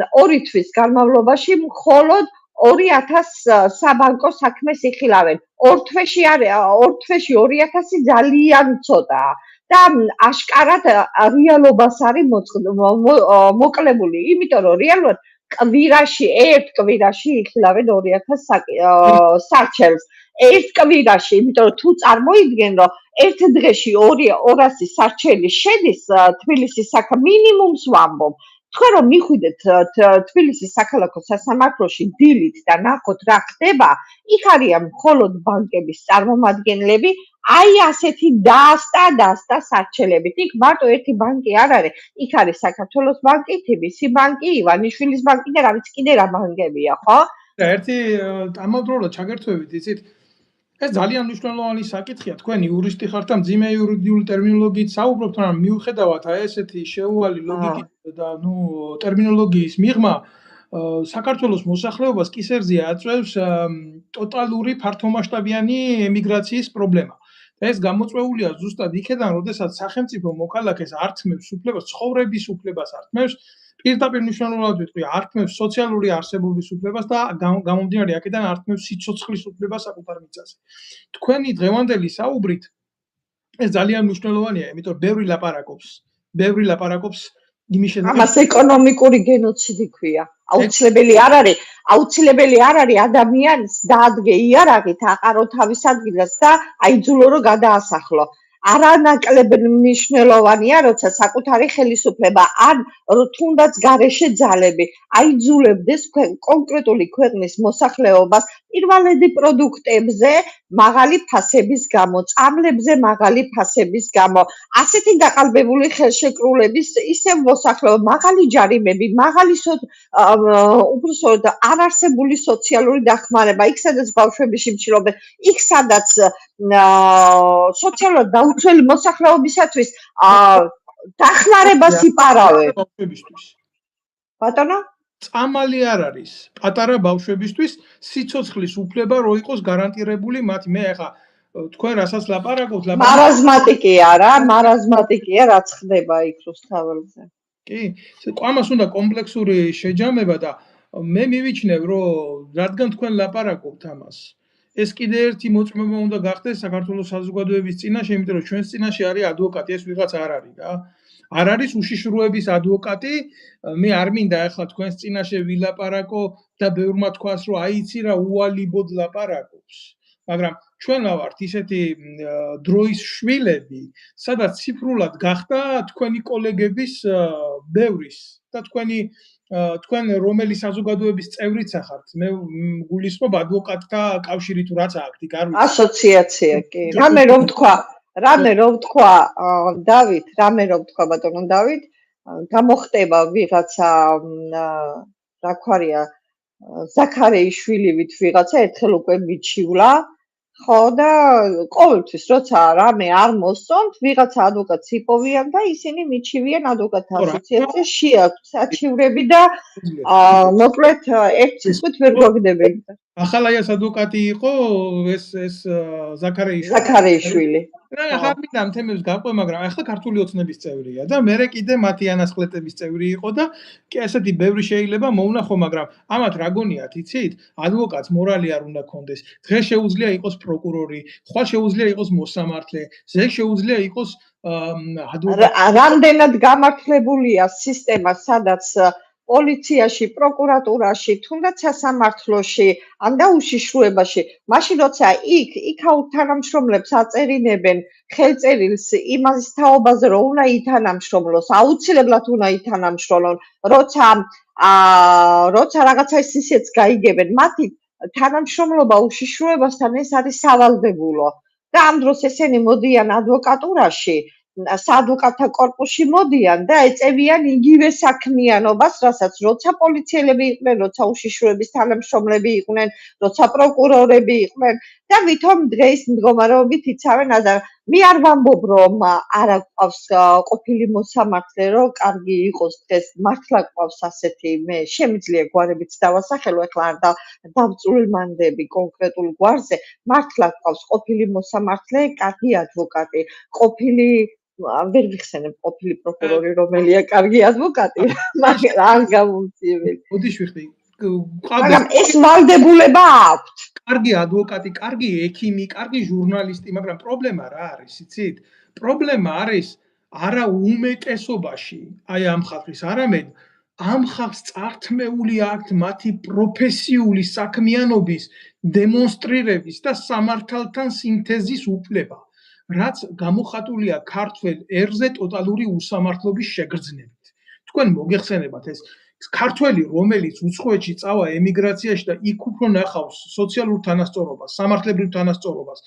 2 თვის განმავლობაში მხოლოდ 2000 საბანკო საქმეს იხილავენ. 2 თვეში 2000 ძალიან ცოტაა და აშკარად რეალობას არის მოკლებული, იმიტომ რომ რეალურად ერთ კვირაში იხილავენ 2000 სარჩელს. ერთ კვირაში, იმიტომ რომ თუ წარმოიდგენ, რომ ერთ დღეში 200 სარჩელი შედის თბილისის მინიმუმს ვამბობ. თქვენ რომ მიხვიდეთ თბილისის საქალაქო სასამართლოში დილით და ნახოთ რა ხდება, იქ არიან მხოლოდ ბანკების წარმომადგენლები, აი ასეთი დასტა სარჩელებით. იქ მარტო ერთი ბანკი არ არის, იქ არის საქართველოს ბანკი, TBC ბანკი, ივანიშვილის ბანკი და რა ვიცი კიდე რა ბანკებია, ხო? ერთი ამავდროულად ჩაგერთვებით, იცით, ეს ძალიან მნიშვნელოვანი საკითხია. თქვენ იურისტი ხართ და მძიმე იურიდიული ტერმინოლოგიით საუბრობთ, მაგრამ მიუხედავად აი ესეთი შეუვალი ლოგიკის და ტერმინოლოგიის მიღმა, საქართველოს მოსახლეობას კისერზე აწვევს ტოტალური ფართომასშტაბიანი ემიგრაციის პრობლემა. და ეს გამოწვეულია ზუსტად იქედან, როდესაც სახელმწიფო მოქალაქეს ართმევს უფლებას, ცხოვრების უფლებას ართმევს, პირდაპირ მნიშვნელოვნად ვიტყვი, ართმევს სოციალური არსებობის უფლებას და გამომდინარე აქედან ართმევს სიცოცხლის უფლებას საკუთარ მიწაზე. თქვენი დღევანდელი საუბრით ეს ძალიან მნიშვნელოვანია, იმიტომ რომ ბევრი ლაპარაკობს იმის შესახებ. ამას ეკონომიკური გენოციდი ქვია. აუცილებელი არ არის ადამიანს დაადგე იარაღით, აყარო თავის ადგილას და აიძულო რომ გადაასახლო. არანაკლებ მნიშვნელოვანია, როცა საკუთარი ხელისუფლება ან თუნდაც გარეშე ძალები აიძულებდეს კონკრეტული ქვეყნის მოსახლეობას პირველადი პროდუქტებზე მაღალი ფასების გამო, წამლებზე მაღალი ფასების გამო, ასეთი გაყალბებული ხელშეკრულების ისევ მოსახლეობა, მაღალი ჯარიმები, მაღალი უბრალოდ არარსებული სოციალური დახმარება, იქ სადაც ბავშვები სიმჭირობენ, იქ სადაც სოციალურად დაუცველი მოსახლეობისათვის დახმარებას იპარავენ. ბატონო? წამალი არ არის პატარა ბავშვებისთვის სიცოცხლის უფლება რო იყოს გარანტირებული მათი. მე ახლა თქვენ რასაც ლაპარაკობთ, მარაზმატიკია რაც ხდება იქ რუსთაველზე. კი, ამას უნდა კომპლექსური შეჯამება და მე მივიჩნევ რომ რადგან თქვენ ლაპარაკობთ ამას, ეს კიდე ერთი მოწმობა უნდა გახდეს საქართველოს საზოგადოების წინაშე, იმიტომ რომ ჩვენს წინაშე არის ადვოკატი, ეს ვიღაც არ არის რა. არ არის უშიშროების ადვოკატი, მე არ მინდა ახლა თქვენს წინაშე ვილაპარაკო და ბევრმა თქვას რომ აიცი რა უალიბოდ ლაპარაკობს. მაგრამ ჩვენ ვართ ისეთი დროის შვილები, სადაც ციფრულად გახდა თქვენი კოლეგების ბევრის და თქვენ რომელი საზოგადოების წევრიც ახართ. მე გულისხმობ ადვოკატთა კავშირი თუ რაც აქვს, იქ არ ვიცი. ასოციაცია, კი. რამე რომ თქვა ბატონო დავით, გამოხტება ვიღაცა რა ქვია ზაქარეიშვილივით ვიღაცა ერთხელ უკვე მიჩივლა. ხო და ყოველთვის როცა რამე არ მოსწონთ, ვიღაცა ადვოკატს იპოვიან და ისინი მიჩივიან ადვოკატთა ასოციაციას, შეაქვთ საჩივრები და მოკლედ ერთ სიტყვით ვერ გვაგდებენ. ახლა ეს ადვოკატი იყო ეს ზაქარეიშვილი. ახლა მინდა ამ თემებს გავყვე, მაგრამ ახლა ქართული ოცნების წევრია და მე კიდე მათი ანასხლეტების წევრი იყო და კი ესეთი ბევრი შეიძლება მოუნახო, მაგრამ ამათ რა გონიათ, იცით? ადვოკატს მორალი არ უნდა კონდეს. დღეს შეუძლია იყოს პროკურორი, ხვალ შეუძლია იყოს მოსამართლე, ზე შეუძლია იყოს ადვოკატი. რამდენად გამართლებულია სისტემა, სადაც პოლიციაში, პროკურატურაში, თუნდაც სასამართლოში, ან და უშიშროებაში, მაშინ როცა იქაურ თანამშრომლებს აწერინებენ ხელწერილს იმას თაობაზე, რომ უნდა ითანამშრომლოს, აუცილებლად უნდა ითანამშრომლონ, როცა რაღაცა ისიც გაიგებენ, მათი თანამშრომლობა უშიშროებასთან ეს არის სავალდებულო. და ამ დროს ესენი მოდიან ადვოკატურაში, საადვოკატთა კორპუსში მოდიან და ეწევიან იგივე საქმიანობას, რასაც როცა პოლიციელები იყვნენ, როცა უშიშროების თანამშრომლები იყვნენ, როცა პროკურორები იყვნენ და ვითომ დღეს მდგომარეობით იცავენ ადამიანს. მე არ ვამბობ, რომ არ გვყავს ყოფილი მოსამართლე, რომ კარგი იყოს დღეს, მართლა გვყავს ასეთი, მე შემიძლია გვარებიც დავასახელო, ახლა არ დავწვრილმანდები კონკრეტულ გვარზე, მართლა გვყავს ყოფილი მოსამართლე, კარგი ადვოკატი, ყოფილი ვერ ვიხსენებ ყოფილი პროკურორი რომელია კარგი ადვოკატი, მაგრამ არ გამომწიებელი. მოდი შვიხდი. მაგრამ ეს ვალდებულება აქვს. კარგი ადვოკატი, კარგი ექიმი, კარგი ჟურნალისტი, მაგრამ პრობლემა რა არის, იცით? პრობლემა არის არა უმეტესობაში, აი ამ ხალხის, არამედ ამ ხალხს წართმეული აქვთ მათი პროფესიული საქმიანობის დემონსტრირების და სამართალთან სინთეზის უფლება. რაც გამოხატულია ქართველ ერზე ტოტალური უსამართლობის შეგრძნებით. თქვენ მოგეხსენებათ ეს ქართველი, რომელიც უცხოეთში წავა ემიგრაციაში და იქ უფრო ნახავს სოციალურ თანასწორობას, სამართლებრივ თანასწორობას,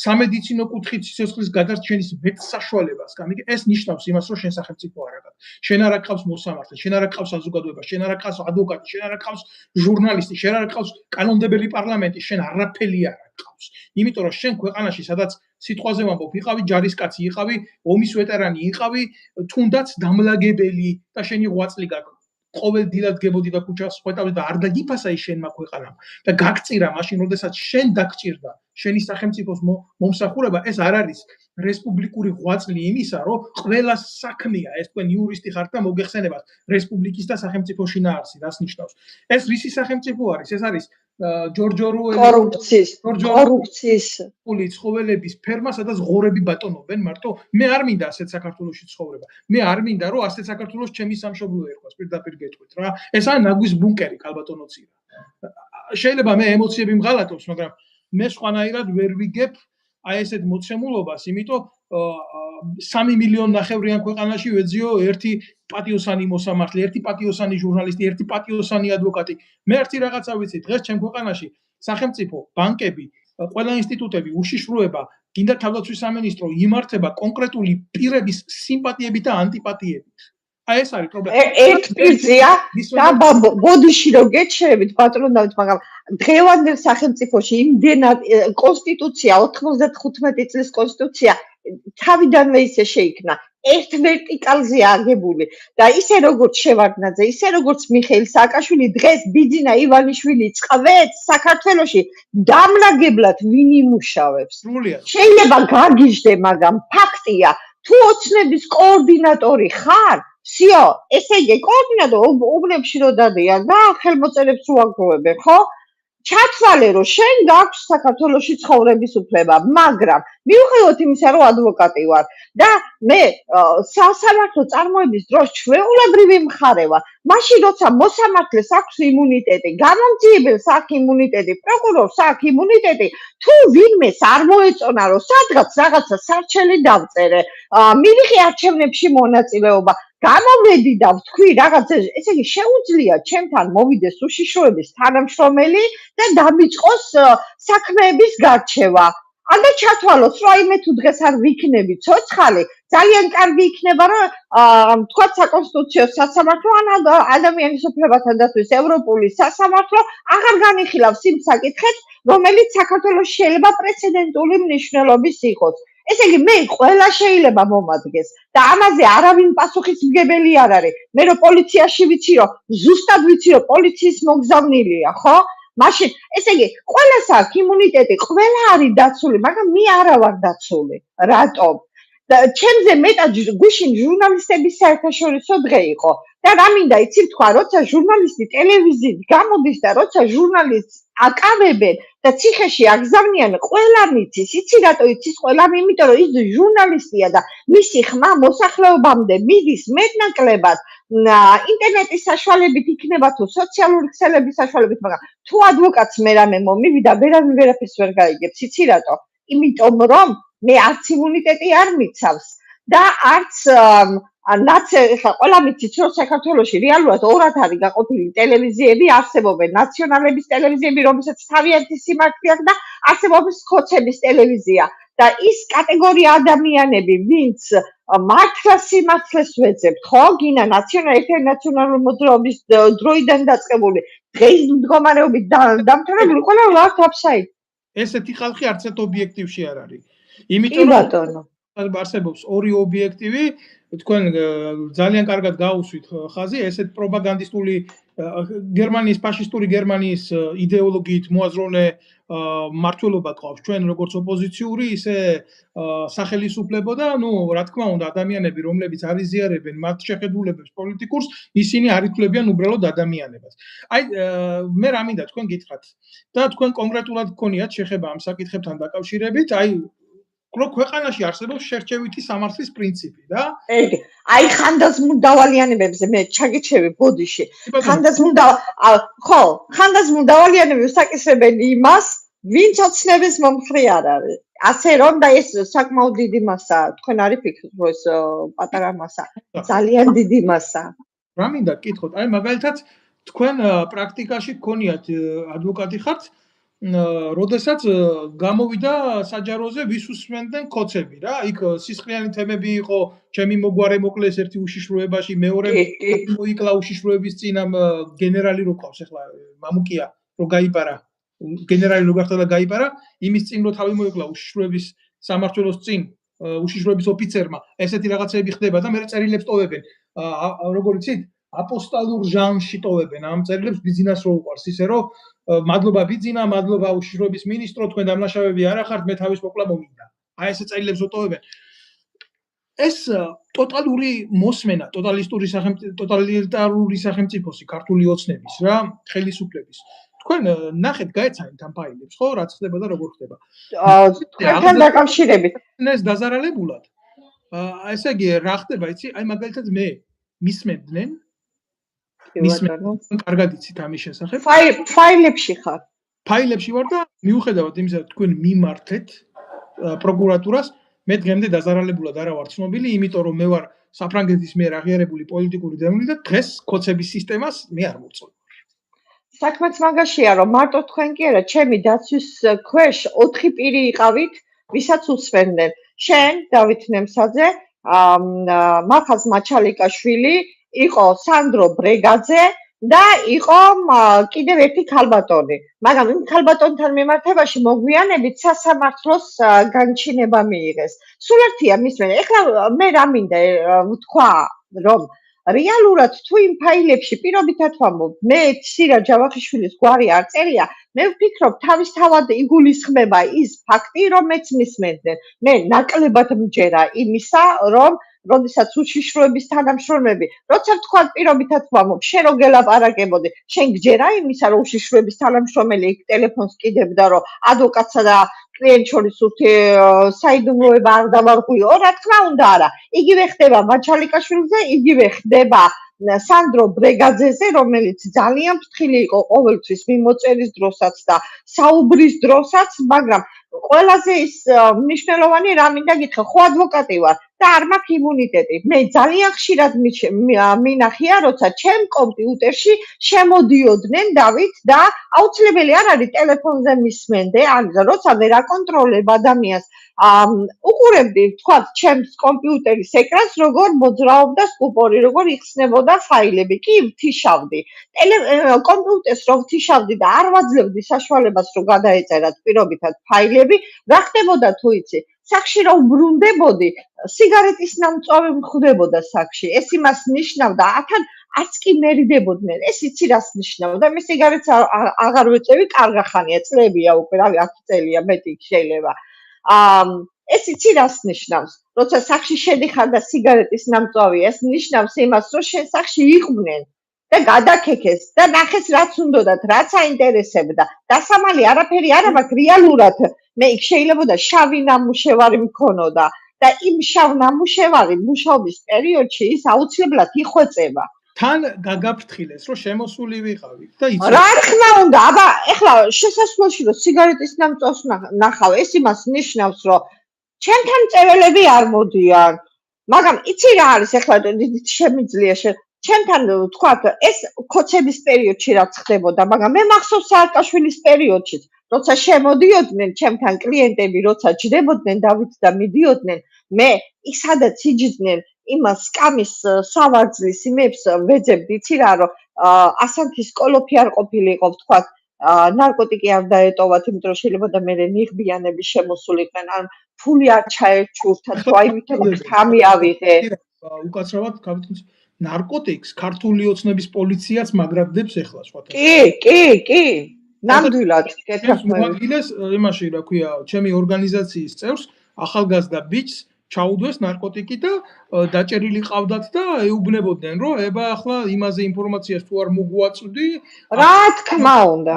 სამედიცინო კუთხით სიცოცხლის გადარჩენის მეტსაშვალებას, ეს ნიშნავს იმას, რომ შენ სახელმწიფო არ აქვს. შენ არ აქვს მოსამართლე, შენ არ აქვს საზოგადოება, შენ არ აქვს ადვოკატი, შენ არ აქვს ჟურნალისტი, შენ არ აქვს კანონმდებელი პარლამენტი, შენ არაფერი არ აქვს. იმიტომ რომ შენ ქვეყანაში, სადაც სიტყვაზე ვამბობ, იყავი ჯარისკაცი, იყავი ომის ვეტერანი, იყავი თუნდაც დამლაგებელი და შენი ღვაწლი გაქვს. ყოველ დილად გებოდი და ქუჩას ხვეტავდი და არ დაგიფასა ის შენმა ქვეყანამ და გაგწირა მაშინ, როდესაც შენ დაგჭირდა შენი სახელმწიფოს მომსახურება, ეს არ არის რესპუბლიკური ღვაწლი იმისა, რომ ყველა საქმეა, ეს თქვენ იურისტი ხართ და მოგეხსენებათ რესპუბლიკის და სახელმწიფოს შინაარსი, რას ნიშნავს. ეს რისი სახელმწიფო არის? ეს არის ჯორჯ კორუფციის ცხოველების ფერმა, სადაც ღორები ბატონობენ მარტო. მე არ მინდა ასეთ საქართველოში ცხოვრება. მე არ მინდა რომ ასეთ საქართველოს ჩემი სამშობლო ერქვას, პირდაპირ გეტყვით რა. ესაა ნაგვის ბუნკერი ქალბატონო ცირა. შეიძლება მე ემოციები მღალატობს, მაგრამ მე სხვანაირად ვერ ვიგებ აი ესეთ მოცემულობას, იმიტომ 3 მილიონი ნახევრიან ქვეყანაში ვეძიო ერთი პატიოსანი მოსამართლე, ერთი პატიოსანი ჟურნალისტი, ერთი პატიოსანი ადვოკატი. მე ერთი რაღაცა ვიცი, დღეს ჩემ ქვეყანაში სახელმწიფო, ბანკები, ყველა ინსტიტუტები, უშიშროება, გინდა თავდაცვის სამინისტრო იმართება კონკრეტული პირების სიმპათიებით და ანტიპათიებით. აი ეს არის პრობლემა. ერთ პირზეა და ბოდიში რო გეჩერებით ბატონო დავით, მაგრამ დღევანდელ სახელმწიფოში იმდენად კონსტიტუცია 95 წლის კონსტიტუცია თავიდანვე ისე შეიქმნა, ერთ ვერტიკალზე აგებული და ისე როგორც შევარდნაძე, ისე როგორც მიხეილ სააკაშვილი დღეს ბიძინა ივანიშვილი წყვეთ საქართველოში დამლაგებლად ვინ იმუშავებს. შეიძლება გაგიჟდე, მაგრამ ფაქტია, თუ ოცნების კოორდინატორი ხარ, всё, ესე იგი კოორდინატორი უბნებში რო დადიან და ხელმოწერებს რო აგროვებენ, ხო? ჩათვალე რომ შენ გაქვს საქართველოში ცხოვრების უფლება, მაგრამ მიუხედავად იმისა, რომ ადვოკატი ვარ და მე სასამართლო წარმოების დროს ჩვეულებრივი მხარე ვარ, მაშინ როცა მოსამართლეს აქვს იმუნიტეტი, გამომძიებელს აქვს იმუნიტეტი, პროკურორს აქვს იმუნიტეტი, თუ ვინმეს არ მოეწონა რომ სადღაც რაღაცა სარჩელი დავწერე, მივიღე არჩევნებში მონაწილეობა, გამოვედი და ვთქვი რაღაცა, ესე იგი შეუძლია ჩემთან მოვიდეს უშიშროების თანამშრომელი და დამიწყოს საქმეების გარჩევა. და ჩათვალოს, რომ აი მე თუ დღეს არ ვიქნები ცოცხალი, ძალიან კარგი იქნება, რომ თქვათ საკონსტიტუციო სასამართლო ან ადამიანის უფლებათა დაცვის ევროპული სასამართლო აღარ განიხილავს იმ საკითხებს, რომელიც საქართველოს შეიძლება პრეცედენტული მნიშვნელობის იყოს. ესე იგი მე ყველა შეიძლება მომადგეს და ამაზე არავინ პასუხისმგებელი არ არის. მე რომ პოლიციაში ვიცი, რომ ზუსტად ვიცი, რომ პოლიციის მოგზავნილია, ხო? მაშინ ესე იგი ყველას აქვს იმუნიტეტი, ყველა არის დაცული, მაგრამ მე არა ვარ დაცული. რატომ? და ჩემზე მეტად გუშინ ჟურნალისტების საერთაშორისო დღე იყო და რა მინდა იცი თქვა, როცა ჟურნალისტი ტელევიზიით გამოდის და როცა ჟურნალისტს აკავებენ და ციხეში აგზავნიან, ყველამ იცის. იცი რატო იცის ყველამ? იმიტომ რომ ის ჟურნალისტია და მისი ხმა მოსახლეობამდე მიდის მეტნაკლებად ინტერნეტის საშუალებით იქნება თუ სოციალური ქსელების საშუალებით, მაგრამ თუ ადვოკატს მე რამე მომივიდა, ვერავინ ვერაფერს ვერ გაიგებს. იცი რატო? იმიტომ რომ მე არც იმუნიტეტი არ მიცავს და არც ხა ყველა მიცით, რომ საქართველოში რეალურად ორად არის გაყოფილი ტელევიზიები, არსებობენ ნაციონალების ტელევიზიები, რომელსაც თავიანთი სიმართლე აქვს და არსებობს ხოცების ტელევიზია და ის კატეგორია ადამიანები, ვინც მართლა სიმართლეს ვეძებთ, ხო? გინა ნაციონალური მოძრაობის დროიდან დაწყებული დღის მდგომარეობით დამთავრებული ყველა ვართ აფსაიდ. ესეთი ხალხი არც ერთ ობიექტივში არ არის. იმიტომ რომ არსებობს ორი ობიექტივი, თქვენ ძალიან კარგად გაუსვით ხაზი, ესეთ პროპაგანდისტული გერმანიის ფაშისტური გერმანიის იდეოლოგიით მოაზროვნე მართლობა ყავს ჩვენ როგორც ოპოზიციური, ისე სახელისუფლებო და რა თქმა უნდა ადამიანები, რომლებიც არ იზიარებენ მათ შეხედულებებს პოლიტიკურს, ისინი არ ითვლებიან უბრალოდ ადამიანებას. აი მე რა მინდა თქვენ გითხრათ და თქვენ კონკრეტულად გქონიათ შეხება ამ საკითხებთან დაკავშირებით, აი ქვეყანაში არსებობს შერჩევითი სამართლის პრინციპი და აი ხანდაზმულ დავალიანებებზე მე ჩაგიჩევი ბოდიში. ხანდაზმულ დავალიანებები უსაკისრებენ იმას, ვინც ოცნების მომხრე არ არის. ასე რომ და ეს საკმაოდ დიდი მასაა. თქვენ არ იფიქროთ, რომ ეს პატარა მასა, ძალიან დიდი მასა. რა მინდა გკითხოთ, აი მაგალითად თქვენ პრაქტიკაში გქონიათ ადვოკატი ხართ, როდესაც გამოვიდა საჯაროზე ვისუსმენდნენ ქოცები რა, იქ სისხლიანი თემები იყო, ჩემი მოგვარე მოკლეს ერთი უშიშროებაში, მეორე მოიკლა უშიშროების წინ ამ გენერალი რო ყავს ახლა მამუკია რო გაიპარა, გენერალი რო გახდა და გაიპარა, იმის წინ რო თავი მოიკლა უშიშროების სამმართველოს წინ, უშიშროების ოფიცერმა, ესეთი რაღაცები ხდება და მე წერილებს ტოვებენ. როგორ იცით? აპოსტალურ ჟანრში ტოვებენ ამ წერილებს, ბიზნეს რო უყარს, ისე რომ მადლობა ბიძინა, მადლობა უშიშროების მინისტრო, თქვენ დამნაშავეები არ ახართ, მე თავის მოკლა მომინდა. აი ესე წერილებს ვტოვებენ. ეს ტოტალური მოსმენა, ტოტალიტარული სახელმწიფოსი, ქართული ოცნების რა, ხელისუფლების. თქვენ ნახეთ გაეცანით ამ ფაილებს, ხო, რაც ხდება და როგორ ხდება. თქვენთან დაკავშირებით ეს დაზარალებულად. ესე იგი, რა ხდება, იცი? აი მაგალითად მე მისმენდნენ. კარგად იცით ამის შესახებ. ფაილებში ხარ. ფაილებში ვარ და მიუხედავად იმისა, რომ თქვენ მიმართეთ პროკურატურას, მე დღემდე დაზარალებულად არა ვარ ცნობილი, იმიტომ რომ მე ვარ საფრანგეთის მიერ აღიარებული პოლიტიკური დევნილი და დღეს კოცების სისტემას მე არ მოვწოდე. საქმეც მაგაშია, რომ მარტო თქვენ კი არა, ჩემი დაცვის ქვეშ 4 პირი იყავით, ვისაც უსმენდნენ. შენ, დავით ნემსაძე, მახაზ მაჩალიკაშვილი, იყო სანდრო ბრეგაძე და იყო კიდევ ერთი ქალბატონი. მაგრამ იმ ქალბატონთან მიმართებაში მოგვიანებით სასამართლოს განჩინება მიიღეს. სულ ერთია მისმენა. ეხლა მე რა მინდა ვთქვა, რომ რეალურად თუ იმ ფაილებში პირობითად ვამბობ, მე სირა ჯავახიშვილის გვარი არ წერია, მე ვფიქრობ თავისთავად იგულისხმება ის ფაქტი, რომ მეც მისმენდნენ. მე ნაკლებად მჯერა იმისა, რომ როდესაც უშიშროების თანამშრომლები, როცა ვთქვა პირობითად ვამბობ, შენ რო გელაპარაკებოდი, შენ გჯერა იმისა, რომ უშიშროების თანამშრომელი იქ ტელეფონს კიდებდა, რომ ადვოკატსა და კლიენტ შორის საიდუმლოება არ დავარღვიო, რა თქმა უნდა არა. იგივე ხდება მაჩალიკაშვილზე, იგივე ხდება სანდრო ბრეგაძეზე, რომელიც ძალიან ფრთხილი იყო ყოველთვის მიმოწერის დროსაც და საუბრის დროსაც, მაგრამ ყველაზე ის მნიშვნელოვანი რა მინდა გითხრა, ხო ადვოკატი ვარ და არ მაქვს იმუნიტეტი. მე ძალიან ხშირად მინახია, როცა ჩემ კომპიუტერში შემოდიოდნენ დავით და აუცილებელი არ არის ტელეფონზე მისმენდე, ან როცა ვერ აკონტროლებ ადამიანს, უყურებდი, თქვათ, ჩემს კომპიუტერის ეკრანს, როგორ მოძრაობდა სტუპორი, როგორ იხსნებოდა ფაილები. კი, ვთიშავდი. კომპიუტერს რო ვთიშავდი და არ ვაძლევდი საშუალებას, რომ გადაეწერათ პირობითად ფაილები, რა ხდებოდა თუ იცი? სახში რო ვბრუნდებოდი, სიგარეტის ნამწვავი მხვდებოდა სახში. ეს იმას ნიშნავდა, თან არც კი მერიდებოდნენ. ეს იცი რას ნიშნავდა? მე სიგარეტს აღარ ვეწევი, კარგა ხანია, წლებია უკვე, რავი, 10 წელია, მეტი შეიძლება. ეს იცი რას ნიშნავს? როცა სახში შედიხარ და სიგარეტის ნამწვავია, ეს ნიშნავს იმას, რომ შენ სახში იყვნენ და გადაკეკეს და ნახეს რაც უნდათ, რაც აინტერესებდა. დასამალი არაფერი არ მაქვს რეალურად. მე იქ შეიძლება შავი ნამუშევარი მქონოდა და იმ შავ ნამუშევარი მუშაობის პერიოდში ის აუცილებლად იხვეწება. თან გაგაფრთხილეს, რომ შემოსული ვიყავი და იცი. რა თქმა უნდა, აბა, ეხლა შესასვლელში რომ სიგარეტის ნამწვავს ნახავ, ეს იმას ნიშნავს, რომ ჩემთან წეველები არ მოდიან. მაგრამ იცი რა არის, ეხლა შემიძლია ჩემთან ვთქვათ, ეს კოცების პერიოდში რაც ხდებოდა, მაგრამ მე მახსოვს სააკაშვილის პერიოდშიც, როცა შემოდიოდნენ ჩემთან კლიენტები, როცა ჯდებოდნენ დავით და მიდიოდნენ, მე იქ სადაც იჯდნენ იმას სკამის სავარძლის იმებს ვეძებდი, იცი რა, რომ ასანთის კოლოფი არ ყოფილიყო, ვთქვათ, ნარკოტიკი არ დაეტოვათ, იმიტომ რომ შეიძლება მე ნიღბიანები შემოსულიყვნენ, ან ფული არ ჩაერჩურთათ, თუ აი ვითომ ხამი ავიღე. უკაცრავად გავიტყვის ნარკოტიკს ქართული ოცნების პოლიციაც მაგრადებს ეხლა სხვათა. კი. ნამდვილად, გეთახმებით. იმაში რა ქვია, ჩემი ორგანიზაციის წევრს ახალგაზრდა ბიჭს ჩაუდვეს ნარკოტიკი და დაჭერილი ყავდათ და ეუბნებოდნენ, რომ ება ახლა იმაზე ინფორმაციას თუ არ მოგვაწვდი. რა თქმა უნდა.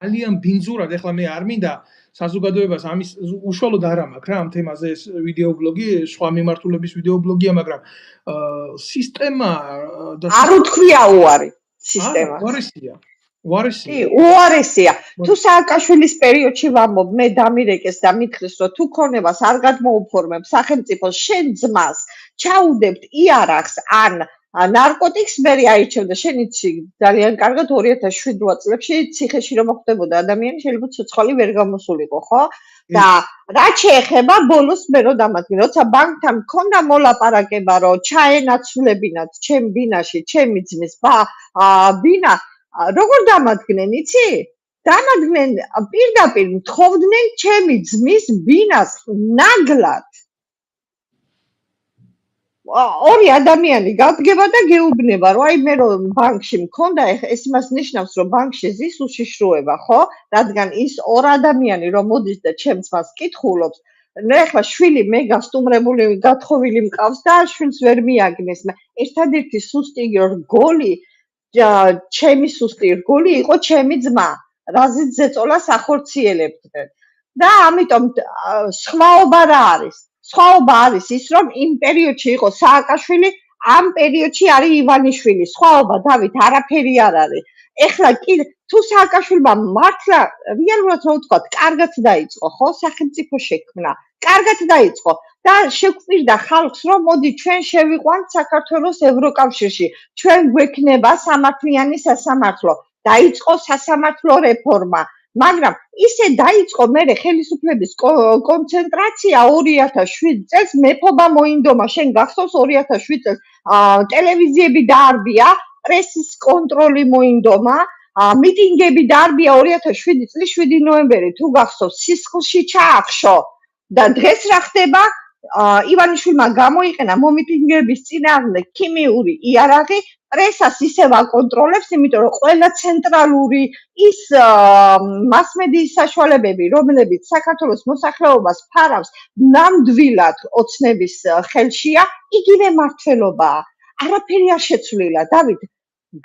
ძალიან ბინძურად, ეხლა მე არ მინდა საზოგადოებას ამის უშუალოდ არ მაქვს რა ამ თემაზე ეს ვიდეობლოგი, სხვა მიმართულების ვიდეობლოგია, მაგრამ სისტემა და არ უთქვია უარი სისტემა. უარესია. თუ სააკაშვილის პერიოდში ვამბობ, მე დამირეკეს და მითხრეს, რომ თუ ქონებას არ გადმოუფორმებ სახელმწიფოს შენ ძმას, ჩაუდებთ იარაღს ან ნარკოტიკს, მე აირჩევდა შენ იცი ძალიან კარგად 2007 წლებში ციხეში რომ ხდებოდა ადამიანი შეიძლება ცოცხალი ვერ გამოსულიყო, ხო? და რა შეეხება ბოლოს მე რო დამადგენ, როცა ბანკთან მქონდა მოლაპარაკება, რომ ჩაენაცვლებინათ ჩემ ბინაში, ჩემი ძმის ბინა, როგორ დამადგნენ, იცი? დამადგნენ პირდაპირ მთხოვდნენ ჩემი ძმის ბინას ნაგლად. ორი ადამიანი გავდგება და გეუბნება, რომ აი მე რომ ბანკში მქონდა, ეს იმას ნიშნავს, რომ ბანკში ზის უშიშროება, ხო? რადგან ის ორ ადამიანი რომ მოდის და ჩემ ძმას კითხულობს, ნუ ეხლა შვილი მე გასტუმრებული გათხოვილი მყავს და შვილს ვერ მიაგნეს. ერთადერთი სუსტი რგოლი ჩემი სუსტი რგული იყო ჩემი ძმა, რაზეც ზეწოლას ახორციელებდნენ. და ამიტომ სხვაობა რა არის? სხვაობა არის ის, რომ იმ პერიოდში იყო სააკაშვილი, ამ პერიოდში არის ივანიშვილი. სხვაობა დავით არაფერი არ არის. ეხლა კი თუ სააკაშვილმა მართლა რეალურად რა ვთქვათ, კარგად დაიწყო, ხო, სახელმწიფო შექმნა. კარგად დაიწყო და შეგვპირდა ხალხს, რომ მოდი ჩვენ შევიყვანთ საქართველოს ევროკავშირში. ჩვენ გვექნება სამართლიანი სასამართლო. დაიწყო სასამართლო რეფორმა. მაგრამ ისე დაიწყო მერე ხელისუფლების კონცენტრაცია 2007 წელს მეფობა მოინდომა. შენ გახსოვს 2007 წელს ტელევიზიები დაარბია, პრესის კონტროლი მოინდომა, მიტინგები დაარბია 2007 წლის 7 ნოემბერი, თუ გახსოვს, სისხლში ჩაახშო. და დღეს რა ხდება? ივანიშვილმა გამოიყენა მომიტინგეების წინააღმდეგ ქიმიური იარაღი, პრესას ისევ აკონტროლებს, იმიტომ რომ ყველა ცენტრალური ის მასმედიის საშუალებები, რომლებიც საქართველოს მოსახლეობას ფარავს, ნამდვილად ოცნების ხელშია, იგივე მმართველობაა. არაფერი არ შეცვლილა, დავით.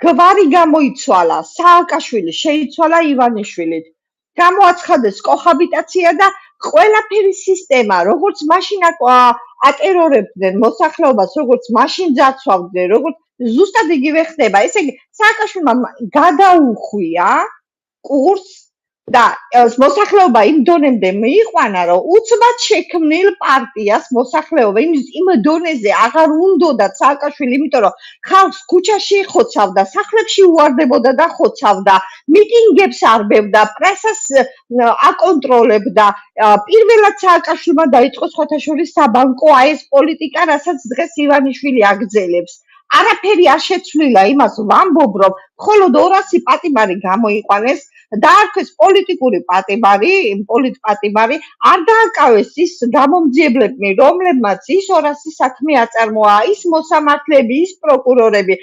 გვარი გამოიცვალა, სააკაშვილი შეიცვალა ივანიშვილით. გამოაცხადეს კოჰაბიტაცია და ყველაფერი სისტემა, როგორც მაშინ ატერორებდნენ მოსახლეობას, როგორც მაშინ ძაცვავდნენ, როგორც ზუსტად იგივე ხდება. ესე იგი, სააკაშვილმა გადაუხვია კურსს და მოსახლეობა იმ დონემდე მიიყვანა, რომ უცბად შექმნილ პარტიას მოსახლეობა იმ დონეზე აღარ უნდოდა სააკაშვილი, იმიტომ რომ ხალხს ქუჩაში ხოცავდა, სახლებში უვარდებოდა და ხოცავდა, მიტინგებს არბევდა, პრესას აკონტროლებდა. პირველად სააკაშვილმა დაიწყო სხვათა შორის საბანკო ეს პოლიტიკა, რასაც დღეს ივანიშვილი აგრძელებს. არაფერი არ შეცვლილა იმას ვამბობ, რომ მხოლოდ 200 პატიმარი გამოიყვანეს, დაარქვეს პოლიტიკური პატიმარი, არ დააკავეს ის გამომძიებლებნი, რომლებმაც ის 200 საქმე აწარმოა, ის მოსამართლეები, ის პროკურორები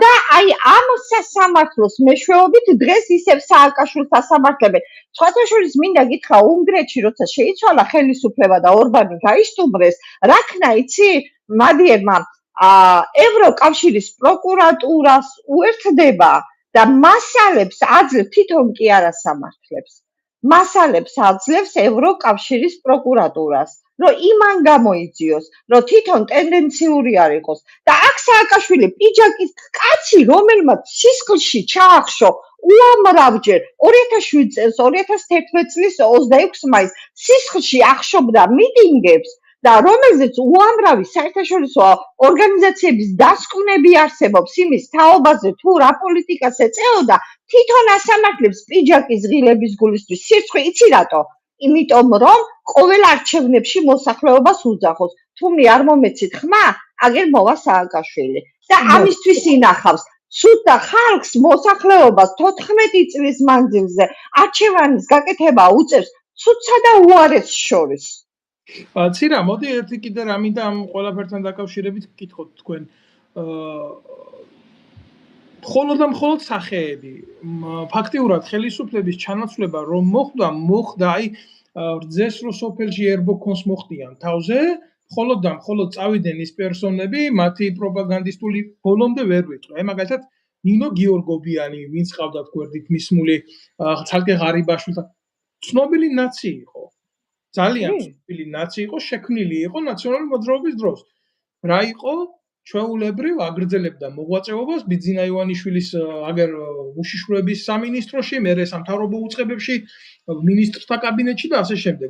და აი ამ სასამართლოს მეშვეობით დღეს ისევ სააკაშვილს ასამართლებენ. სხვათა შორის მინდა გითხრა, უნგრეთში როცა შეიცვალა ხელისუფლება და ორბანი გაისტუმრეს, რა ქნა იცი? მადიერმა ევროკავშირის პროკურატურას უერთდება და მასალებს აძლევს, თვითონ კი არ ასამართლებს. მასალებს აძლევს ევროკავშირის პროკურატურას, რომ იმან გამოიძიოს, რომ თვითონ ტენდენციური არ იყოს. და აქ სააკაშვილი პიჯაკის კაცი, რომელმაც სისხლში ჩაახშო უამრავჯერ 2007 წელს, 2011 წლის 26 მაისს სისხლში ახშობდა მიტინგებს და რომელზეც უამრავი საერთაშორისო ორგანიზაციების დასკვნები არსებობს იმის თაობაზე, თუ რა პოლიტიკას ეწეოდა, თვითონ ასამართლებს პიჯაკის ღილების გულისთვის. სირცხვი იცი რატო? იმიტომ რომ ყოველ არჩევნებში მოსახლეობას უძახოს. თუ მე არ მომეცით ხმა, აგერ მოვა სააკაშვილი. და ამისთვის ინახავს. სულ და ხალხს მოსახლეობას 14 წლის მანძილზე არჩევანის გაკეთება უწევს ცუდსა და უარეს შორის. ცირა, მოდი ერთი კიდე რამინდა ამ ყველაფერთან დაკავშირებით ვკითხოთ თქვენ. მხოლოდ სახეები. ფაქტიურად ხელისუფლების ჩანაცვლება რომ მოხდა, აი რძეს რო სოფელში ერბოქონს მოხდიან თავზე, მხოლოდ წავიდნენ ის პერსონები, მათი პროპაგანდისტული ბოლომდე ვერ ვიტყვი. აი მაგალითად ნინო გიორგობიანი, ვინც ყავდათ გვერდით მისმული, ცალკე ღარიბაშვილთან, ცნობილი ნაცი იყო. ძალიან ცნობილი ნაცი იყო, შექმნილი იყო ნაციონალური მოძრაობის დროს. რა იყო? ჩვეულებრივ აგრძელებდა მოღვაწეობას ბიძინა ივანიშვილის აგერ უშიშროების სამინისტროში, მერე სამთავრობო უწყებებში, მინისტრთა კაბინეტში და ასე შემდეგ.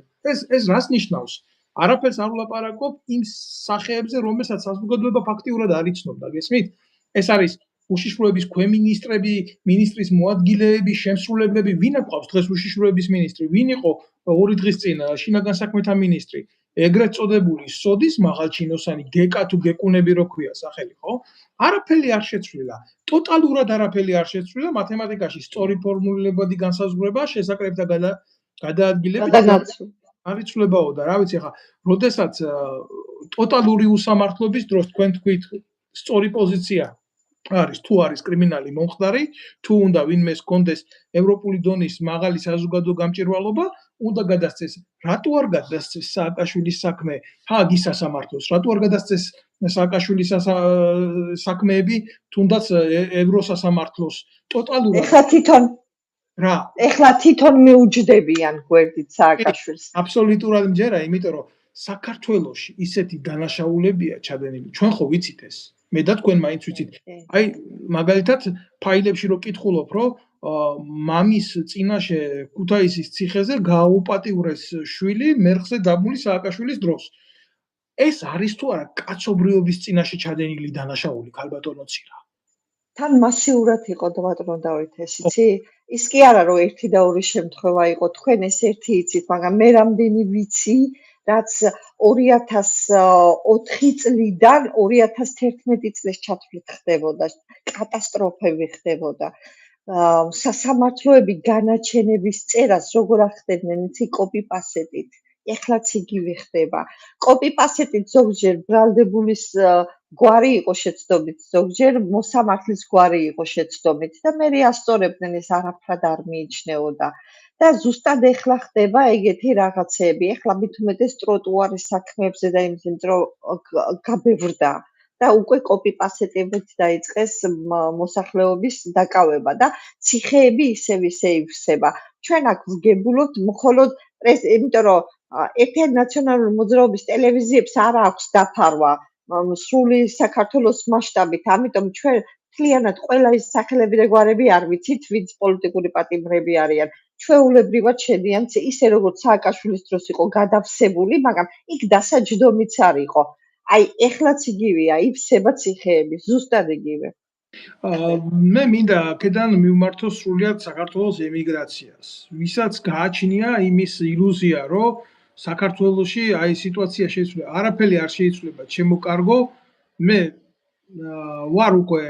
ეს რას ნიშნავს? არაფერს არ ვლაპარაკობ იმ სახეებზე, რომელსაც საზოგადოება ფაქტიურად არ იცნობდა, გესმით? ეს არის უშიშროების ქვემინისტრები, მინისტრის მოადგილეები, შემსრულებლები, ვინ აქვს დღეს უშიშროების მინისტრი? ვინ იყო 2 დღის წინ შინაგან საქმეთა მინისტრი? ეგრეთ წოდებული სოდის მაღალჩინოსანი გეკა თუ გეკუნები რო ქვია სახელი, ხო? არაფერი არ შეცვლილა. ტოტალურად არაფერი არ შეცვლილა, მათემატიკაში სწორი ფორმულებადი განსაზღვრება, შესაკრებთა გადაადგილება არ იცვლებაო და რა ვიცი, ხა, როდესაც ტოტალური უსამართლობის დროს თქვენ თქვით სწორი პოზიცია არის, თუ არის კრიმინალი მომხდარი, თუ უნდა ვინმეს კონდეს ევროპული დონის მაღალი საზოგადო გამჭირვალობა, უნდა გადასცეს. რატო არ გადასცეს სააკაშვილის საქმე ჰააგის სასამართლოს? რატო არ გადასცეს სააკაშვილის საქმეები თუნდაც ევროსასამართლოს? ტოტალურად ეხლა თვითონ მიუჯდებიან გვერდით სააკაშვილს. აბსოლუტურად მჯერა, იმიტომ რომ საქართველოში ისეთი დანაშაულებია ჩადენილი. ჩვენ ხო ვიცით ეს. მე და თქვენ მაინც ვიცით. აი მაგალითად ფაილებში რო კითხულობ, რომ მამის წინაშე ქუთაისის ციხეზე გააუპატიურეს შვილი მერხზე დაბული სააკაშვილის დროს. ეს არის თუ არა კაცობრიობის წინაშე ჩადენილი დანაშაული, ქალბატონო ცირა? თან მასიურად იყო ბატონო დავით ეს იცი? ის კი არა რომ ერთი და ორი შემთხვევა იყო, თქვენ ეს ერთი იცით, მაგრამ მე რამდენი ვიცი, რაც 2004 წლიდან 2011 წლის ჩათვლით ხდებოდა, კატასტროფები ხდებოდა. სასამართლოები განაჩენების წერას როგორ ახდენენ, იცი, კოპი-პასტით. ეხლაც იგივე ხდება. კოპი-პასტით ზოგჯერ ბრალდებულის გვარი იყო შეცდომით, ზოგჯერ მოსამართლის გვარი იყო შეცდომით და მე ასწორებდნენ ეს არაფრად არ მიიჩნეოდა. და ზუსტად ეხლა ხდება ეგეთი რაღაცები. ეხლა მით უმეტეს ტროტუარის საქმეებზე და იმის რომ გაბევრდა და უკვე კოპი-პასტებით დაიწყეს მოსახლეობის დაკავება და ციხეები ისევ ივსება. ჩვენ აქ ვგებულობთ მხოლოდ იმიტომ რომ ერთ-ერთ ნაციონალური მოძრაობის ტელევიზიებს არ აქვს დაფარვა სრული საქართველოს მასშტაბით, ამიტომ ჩვენ მთლიანად ყველა ის სახელები და გვარები არ ვიცით, ვინც პოლიტიკური პატიმრები არიან. ჩვეულებრივად შედიან ისე როგორც სააკაშვილის დროს იყო გადავსებული, მაგრამ იქ დასაჯდომიც არ იყო. აი, ეხლაც იგივეა, ივსება ციხეები, ზუსტად იგივე. მე მინდა აქედან მივმართო სრულად საქართველოს ემიგრაციას. ვისაც გააჩნია იმის ილუზია, რომ საქართველოში აი სიტუაცია შეიცვლება, არაფერი არ შეიცვლება, ჩემო კარგო, მე ვარ უკვე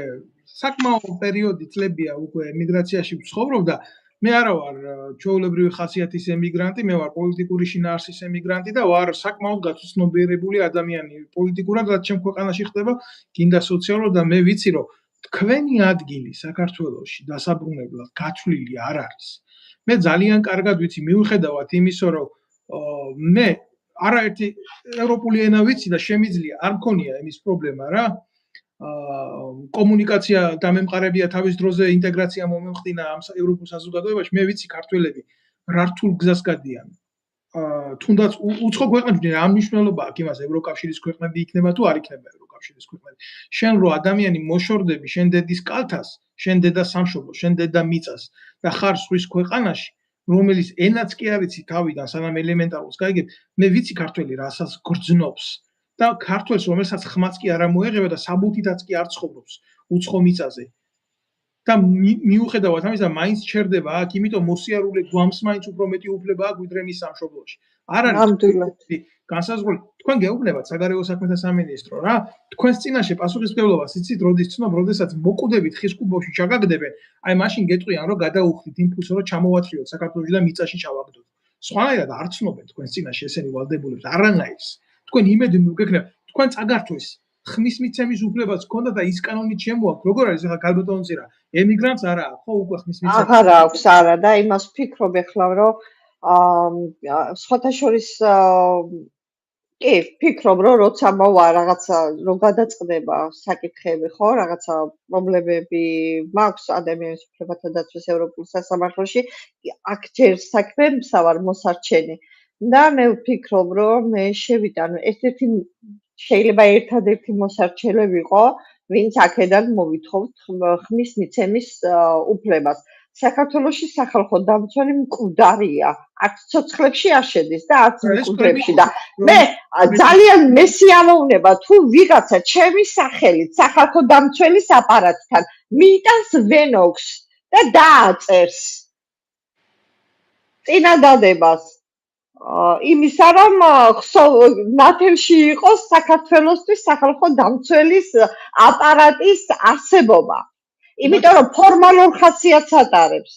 საკმაო პერიოდი წლებია უკვე ემიგრაციაში ვცხოვრობ და მე არა ვარ ჩვეულებრივი ხასიათის ემიგრანტი, მე ვარ პოლიტიკური შინაარსის ემიგრანტი და ვარ საკმაოდ გაცნობიერებული ადამიანი პოლიტიკურად, რაც ჩემ ქვეყანაში ხდება, გინდა სოციალურად და მე ვიცი, რომ თქვენი ადგილი საქართველოში დასაბრუნებლად გათვლილი არ არის. მე ძალიან კარგად ვიცი, მიუხედავად იმისა, რომ მე არაერთი ევროპული ენა ვიცი და შემიძლია არ მქონია იმის პრობლემა რა. კომუნიკაცია დამემყარებია თავის დროზე ინტეგრაცია მომემხდინა ამ ევროპულ საზოგადოებაში, მე ვიცი ქართველები რა რთულ გზას გადიან. თუნდაც უცხო ქვეყნებში რა მნიშვნელობა აქვს იმას ევროკავშირის ქვეყნები იქნება თუ არ იქნება ევროკავშირის ქვეყნები. შენ რო ადამიანი მოშორდები შენ დედის კალთას, შენ დედა სამშობლოს, შენ დედა მიწას და ხარ სხვის ქვეყანაში, რომელიც ენაც კი არ იცი თავიდან, სანამ ელემენტარულს გაიგებ, მე ვიცი ქართველი რასაც გრძნობს და ქართველს რომელსაც ხმაც კი არ მოეღება და საბუთითაც კი არ ცხოვრობს უცხო მიწაზე. და მიუხედავად ამისა, მაინც ჩერდება აქ, იმიტომ მოსიარულე გვამს მაინც უფრო მეტი უფლება აქვს ვიდრე მის სამშობლოში. არ არის განსაზღვრული. თქვენ გეუბნებათ საგარეო საქმეთა სამინისტრო რა, თქვენს წინაშე პასუხისმგებლობას იცით, როდის ცნობ, როდესაც მოკუდებით ხის კუბოში ჩაგაგდებენ, აი მაშინ გეტყვიან, რომ გადაუხდით იმ ფულს, რომ ჩამოვათრიოთ საქართველოში და მიწაში ჩავაგდოთ. სხვანაირად არ ცნობენ თქვენს წინაშე ესენი ვალდებულებს, არანაირს. თქვენ იმედი მოგექნებათ, თქვენ წაგართვეს ხმის მიცემის უფლებაც გქონდა და ის კანონით შემოაქვთ. როგორ არის ახლა ქალბატონო ცირა? ემიგრანტს არა აქვს, ხო უკვე ხმის მიცემა? აღარ აქვს, არა და იმას ვფიქრობ ეხლა, რომ სხვათა შორის კი, ვფიქრობ, რომ როცა მოვა რაღაცა, რომ გადაწყდება საკითხები, ხო, რაღაცა პრობლემები მაქვს ადამიანის უფლებათა დაცვის ევროპულ სასამართლოში, აქ ჯერ საქმე მსავარ მოსარჩენი. და მე ვფიქრობ, რომ მე შევიტან ერთ-ერთი შეიძლება ერთადერთი მოსარჩელე ვიყო, ვინც აქედან მოვითხოვთ ხმის მიცემის უფლებას. საქართველოში სახალხო დამცველი მკვდარია, არც ცოცხლებში არ შედის და არც მკვდრებში და მე ძალიან მესიამოვნება თუ ვიღაცა ჩემი სახელით სახალხო დამცველის აპარატთან მიიტანს ვენოქს და დააწერს წინადადებას იმისა, რომ ნათელში იყოს საქართველოსთვის სახალხო დამცველის აპარატის არსებობა. იმიტომ რომ ფორმალურ ხასიათს ატარებს.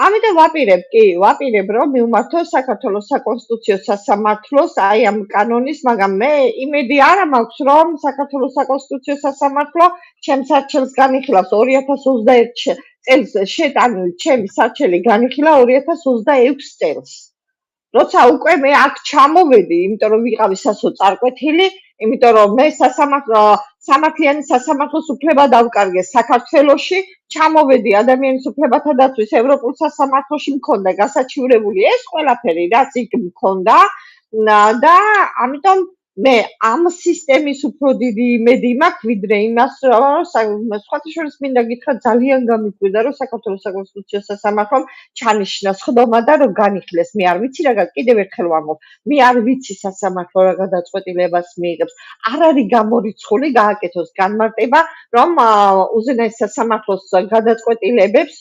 ამიტომ ვაპირებ, რომ მივმართო საქართველოს საკონსტიტუციო სასამართლოს აი ამ კანონის, მაგრამ მე იმედი არ მაქვს, რომ საქართველოს საკონსტიტუციო სასამართლო ჩემს არჩევს განიხილავს 2021 წელს, შეტანილი ჩემი სარჩელი განიხილა 2026 წელს. როცა უკვე მე აქ ჩამოვედი, იმიტომ რომ ვიყავი სასო წარკვეთილი, იმიტომ რომ მე სამართლიანი სასამართლოს უფლება დავკარგე საქართველოში, ჩამოვედი ადამიანის უფლებათა დაცვის ევროპულ სასამართლოში, მქონდა გასაჩივრებული ეს ყველაფერი, რაც იქ მქონდა და ამიტომ მე ამ სისტემის უფრო დიდი იმედი მაქვს, ვიდრე იმას, რომ სხვათა შორის მინდა გითხრა, ძალიან გამიკვირდა, რომ საქართველოს საკონსტიტუციო სასამართლომ ჩანიშნა სხდომა და რომ განიხილეს. მე არ ვიცი რა, კიდევ ერთხელ ვამბობ, მე არ ვიცი სასამართლო რა გადაწყვეტილებას მიიღებს. არ არის გამორიცხული გააკეთოს განმარტება, რომ უზენაეს სასამართლოს გადაწყვეტილებებს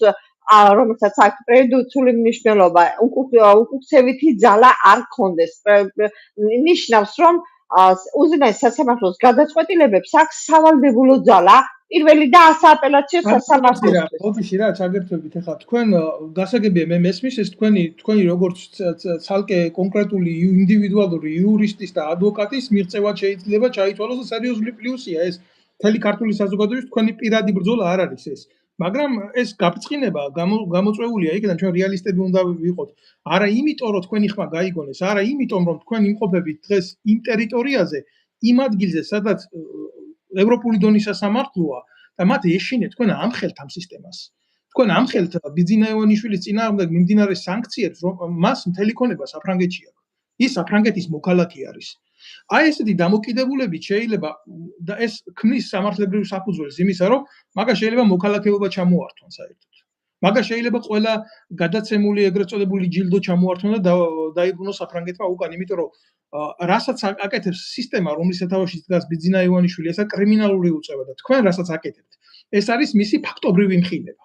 რომელსაც აქვს პრედუციული მნიშვნელობა, უკუქცევითი ძალა არ ქონდეს. ნიშნავს, რომ უზენაეს სასამართლოს გადაწყვეტილებებს აქვს სავალდებულო ძალა პირველი და ასააპელაციო სასამართლოსთვის. ოფისში რა ჩაგერთვებით ახლა თქვენ გასაგებია მე მესმის ეს თქვენი როგორც ცალკე კონკრეტული ინდივიდუალური იურისტის და ადვოკატის მიღწევა შეიძლება ჩაითვალოს და სერიოზული პლუსია ეს მთელი ქართული საზოგადოების თქვენი პირადი ბრძოლა არ არის ეს. მაგრამ ეს გაფრთხილება გამოწვეულია იქიდან ჩვენ რეალისტები უნდა ვიყოთ. არა იმიტომ რომ თქვენი ხმა გაიგონეს, არა იმიტომ რომ თქვენ იმყოფებით დღეს იმ ტერიტორიაზე, იმ ადგილზე, სადაც ევროპული დონის სასამართლოა და მათ ეშინეთ თქვენ ამხელთ ამ სისტემას. თქვენ ამხელთ ბიძინა ივანიშვილის წინააღმდეგ მიმდინარე სანქციებს, რომ მას მთელი ქონება საფრანგეთში აქვს. ის საფრანგეთის მოქალაქე არის. აი ესეთი დამოკიდებულებით შეიძლება და ეს ქმნის სამართლებრივ საფუძველს იმისა, რომ მაგას შეიძლება მოქალაქეობა ჩამოართვან საერთოდ. მაგას შეიძლება ყველა გადაცემული ეგრეთ წოდებული ჯილდო ჩამოართვან და დაიბრუნოს საფრანგეთმა უკან, იმიტომ რომ რასაც აკეთებს სისტემა, რომლის სათავეში დგას ბიძინა ივანიშვილი, ესა კრიმინალური უწევა და თქვენ რასაც აკეთებთ, ეს არის მისი ფაქტობრივი მხილება.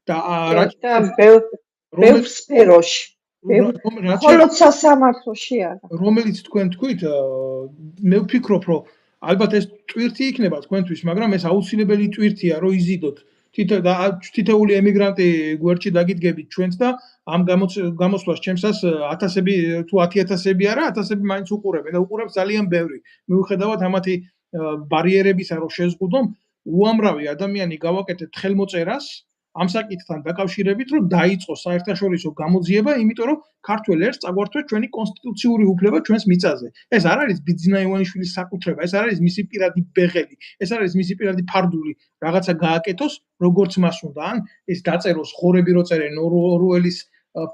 და ბევრ სფეროში მხოლოდ სასამართლოში არა. რომელიც თქვენ თქვით, მე ვფიქრობ, რომ ალბათ ეს ტვირთი იქნება თქვენთვის, მაგრამ ეს აუცილებელი ტვირთია, რომ იზიდოთ. თითოეული ემიგრანტი გვერდში დაგიდგებით ჩვენც და ამ გამოსვლას ჩემსას ათასები თუ 10,000-ები არა, ათასები მაინც უყურებენ და უყურებს ძალიან ბევრი. მიუხედავად ამათი ბარიერებისა, რომ შეზღუდონ, უამრავი ადამიანი გავაკეთებთ ხელმოწერას ამ საკითხთან დაკავშირებით, რომ დაიწყოს საერთაშორისო გამოძიება, იმიტომ რომ ქართველ ერს წაგვართვეს ჩვენი კონსტიტუციური უფლება ჩვენს მიწაზე. ეს არ არის ბიძინა ივანიშვილის საკუთრება, ეს არ არის მისი პირადი ბეღელი, ეს არის მისი პირადი ფარდული, რაღაცა გააკეთოს, როგორც მას უნდა. ან ეს დაწეროს ხორები რო წერენ ორუელის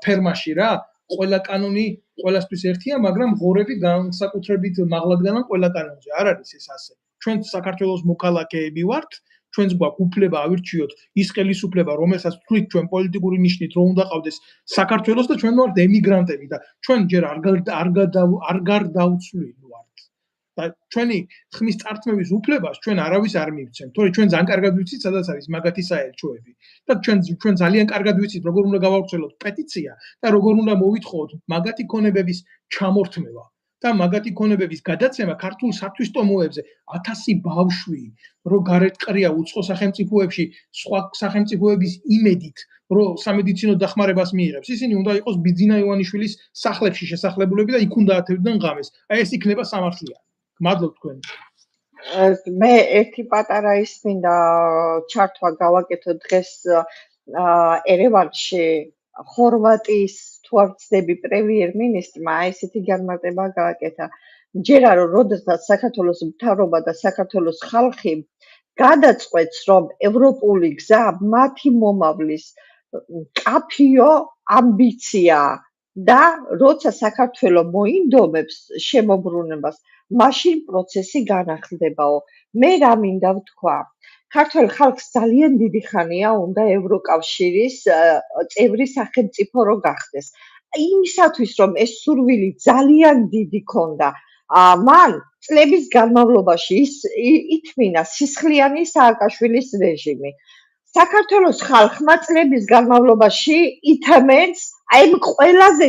ფერმაში რა, ყველა კანონი ყველასთვის ერთია, მაგრამ ღორები განსაკუთრებით მაღლადგანან ყველა კანონზე. არ არის ეს ასე. ჩვენ საქართველოს მოქალაქეები ვართ. ჩვენს გვაქვს უფლება ავირჩიოთ ის ხელისუფლება, რომელსაც ვთქვით ჩვენ პოლიტიკური ნიშნით რომ უნდა ყავდეს საქართველოს და ჩვენ ვართ ემიგრანტები და ჩვენ ჯერ არ გარდაუცვლელი ვართ. და ჩვენი ხმის წართმევის უფლებას ჩვენ არავის არ მივცემთ, თორე ჩვენ ძალიან კარგად ვიცით, სადაც არის მაგათი საელჩოები. და ჩვენ ძალიან კარგად ვიცით, როგორ უნდა გავავრცელოთ პეტიცია და როგორ უნდა მოვითხოვოთ მაგათი ქონებების ჩამორთმევა. და მაგათი ქონებების გადაცემა ქართულ სათვისტომოებზე 1000 ბავშვი რო გარეთ ყრია უცხო სახელმწიფოებში სხვა სახელმწიფოების იმედით რო სამედიცინო დახმარებას მიიღებს ისინი უნდა იყოს ბიძინა ივანიშვილის სახლებში შესახლებულები და იქ უნდა ათევდნენ ღამეს აი ეს იქნება სამართლიანი მადლობ თქვენ მე ერთი პატარა ის მინდა ჩართვა გავაკეთო დღეს ერევანში ხორვატიის თუ არ ვცდები პრემიერ-მინისტრმა ესეთი განმარტება გააკეთა. ჯერა რომ როდესაც საქართველოს მთავრობა და საქართველოს ხალხი გადაწყვეტს, რომ ევროპული გზა მათი მომავლის კაფიო ამბიციაა და როცა საქართველო მოინდომებს შემოbrunებას, მაშინ პროცესი განახლდებაო. მე რა მინდა ვთქვა? ქართულ ხალხს ძალიან დიდი ხანია უნდა ევროკავშირის წევრი სახელმწიფო რო გახდეს. იმისათვის რომ ეს სურვილი ძალიან დიდი ქონდა, მან წლების განმავლობაში ითმინა სისხლიანი სააკაშვილის რეჟიმი. საქართველოს ხალხმა წლების განმავლობაში ითმენს აი ყველაზე